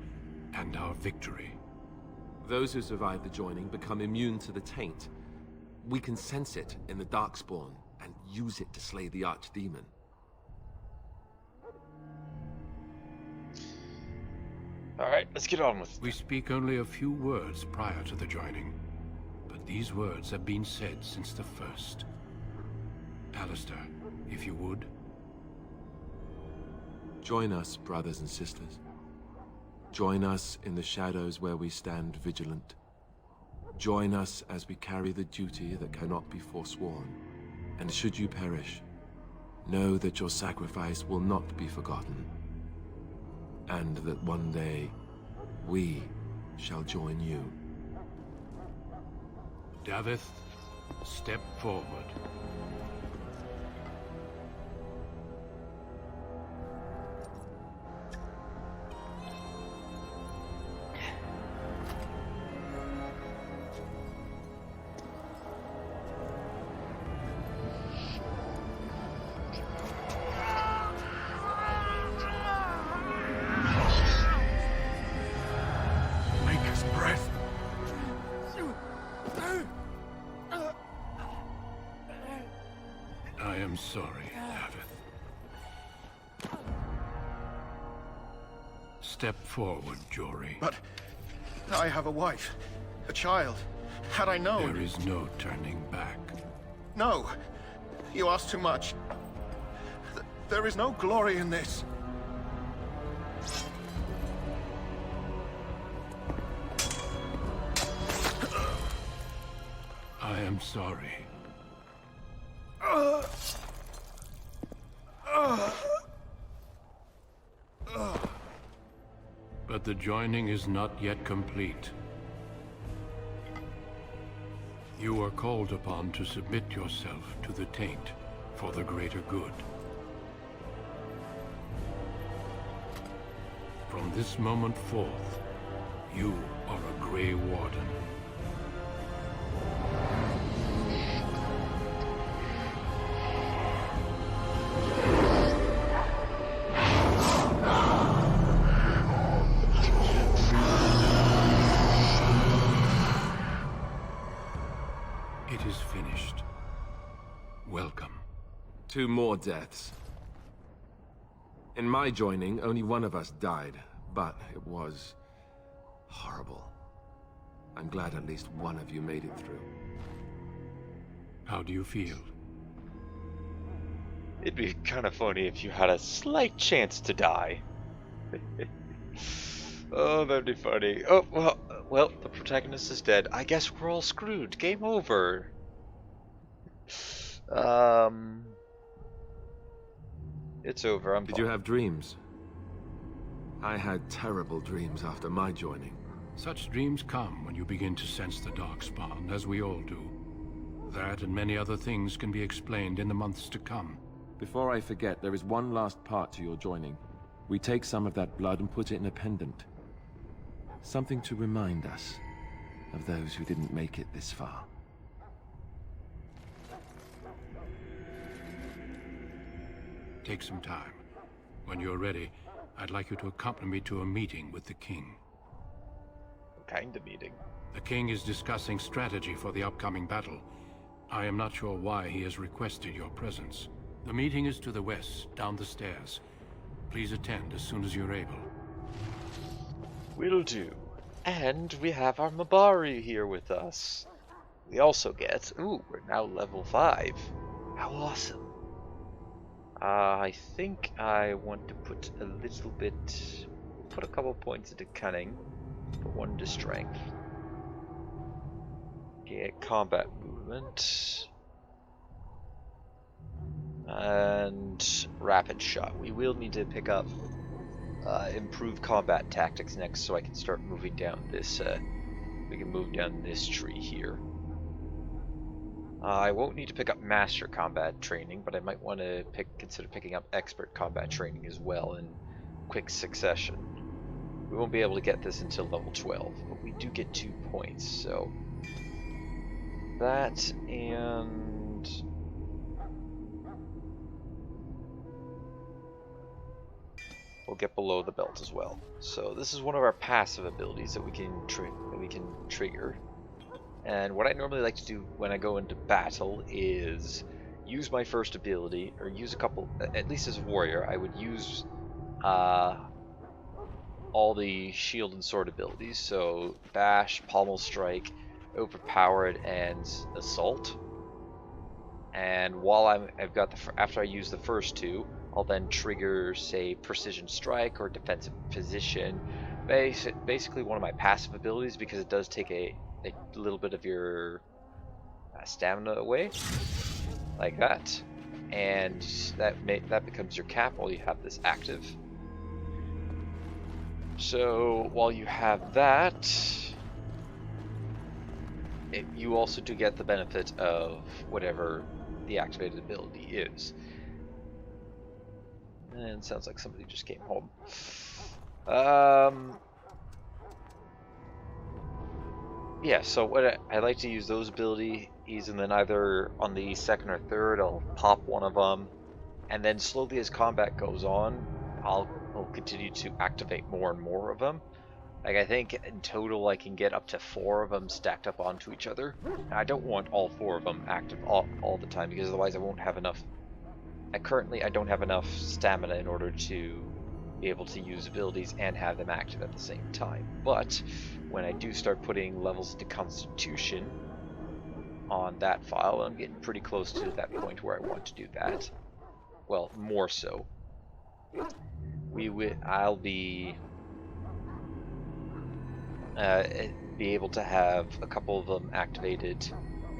and our victory. Those who survive the joining become immune to the taint. We can sense it in the Darkspawn and use it to slay the Archdemon. Alright, let's get on with it. We speak only a few words prior to the joining, but these words have been said since the first. Alistair, if you would. Join us, brothers and sisters. Join us in the shadows where we stand vigilant. Join us as we carry the duty that cannot be forsworn. And should you perish, know that your sacrifice will not be forgotten. And that one day, we shall join you. Davith, step forward. I am sorry, Davith. Step forward, Jory. But I have a wife, a child. Had I known... There is no turning back. No! You ask too much. There is no glory in this. I am sorry. But the joining is not yet complete. You are called upon to submit yourself to the taint for the greater good. From this moment forth, you are a Grey Warden. It is finished. Welcome. 2 more deaths. In my joining, only one of us died, but it was horrible. I'm glad at least one of you made it through. How do you feel? It'd be kind of funny if you had a slight chance to die. Oh, that'd be funny. Oh, well, the protagonist is dead. I guess we're all screwed. Game over. It's over. I'm Did you have dreams? I had terrible dreams after my joining. Such dreams come when you begin to sense the Darkspawn, as we all do. That and many other things can be explained in the months to come. Before I forget, there is one last part to your joining. We take some of that blood and put it in a pendant. Something to remind us of those who didn't make it this far. Take some time. When you're ready, I'd like you to accompany me to a meeting with the King. What kind of meeting? The King is discussing strategy for the upcoming battle. I am not sure why he has requested your presence. The meeting is to the west, down the stairs. Please attend as soon as you're able. Will do. And we have our Mabari here with us. We also get... Ooh, we're now level 5. How awesome. I think I want to put a little bit... Put a couple points into cunning. Put 1 to strength. Get combat movement. And rapid shot. We will need to pick up improved combat tactics next, so I can start moving down this. We can move down this tree here. I won't need to pick up master combat training, but I might want to consider picking up expert combat training as well in quick succession. We won't be able to get this until level 12, but we do get 2 points, so that and we'll get below the belt as well. So this is one of our passive abilities that we can trigger. And what I normally like to do when I go into battle is use my first ability, or use a couple, at least as a warrior, I would use all the shield and sword abilities. So bash, pommel strike, overpowered, and assault. And while I've got after I use the first 2, I'll then trigger, say, precision strike or defensive position. Basically one of my passive abilities, because it does take a little bit of your stamina away, like that, and that becomes your cap while you have this active. So while you have that, you also do get the benefit of whatever the activated ability is. And it sounds like somebody just came home. Yeah, so what I like to use those abilities, and then either on the second or third, I'll pop one of them, and then slowly as combat goes on, I'll continue to activate more and more of them. Like, I think in total I can get up to 4 of them stacked up onto each other. I don't want all 4 of them active all the time, because otherwise I won't have enough. Currently I don't have enough stamina in order to be able to use abilities and have them active at the same time. But when I do start putting levels into Constitution on that file, I'm getting pretty close to that point where I want to do that. Well, more so. I'll be able to have a couple of them activated,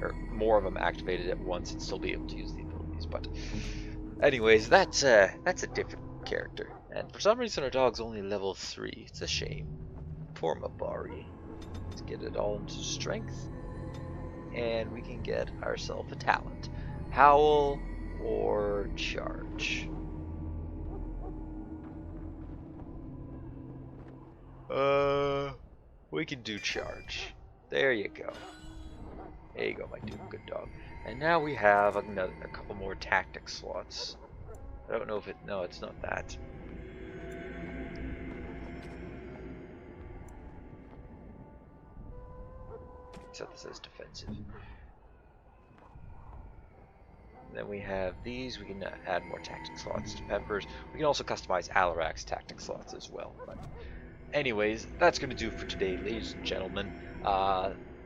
or more of them activated at once, and still be able to use the abilities. But anyways, that's a different character, and for some reason our dog's only level 3. It's a shame. Poor Mabari. Let's get it all into strength, and we can get ourselves a talent. Howl or charge. We can do charge. There you go. There you go, my dude. Good dog. And now we have a couple more tactic slots. I don't know if no, it's not that. Except this says defensive. And then we have these. We can add more tactic slots to Peppers. We can also customize Alarak's tactic slots as well. But anyways, that's going to do for today, ladies and gentlemen.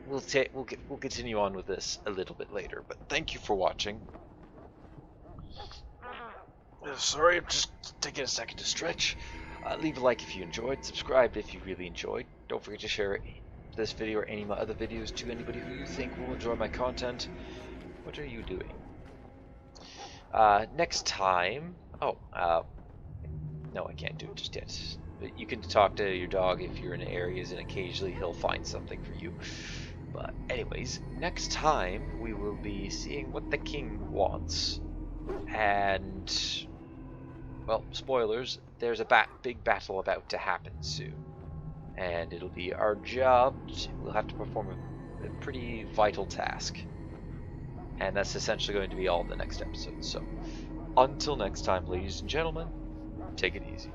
We'll continue on with this a little bit later. But thank you for watching. Sorry, I'm just taking a second to stretch. Leave a like if you enjoyed. Subscribe if you really enjoyed. Don't forget to share this video or any of my other videos to anybody who you think will enjoy my content. What are you doing? Next time... Oh, no, I can't do it just yet. But you can talk to your dog if you're in areas, and occasionally he'll find something for you. But anyways, next time we will be seeing what the king wants. And... well, spoilers, there's a big battle about to happen soon. And it'll be our job, we'll have to perform a pretty vital task. And that's essentially going to be all the next episode. So, until next time, ladies and gentlemen, take it easy.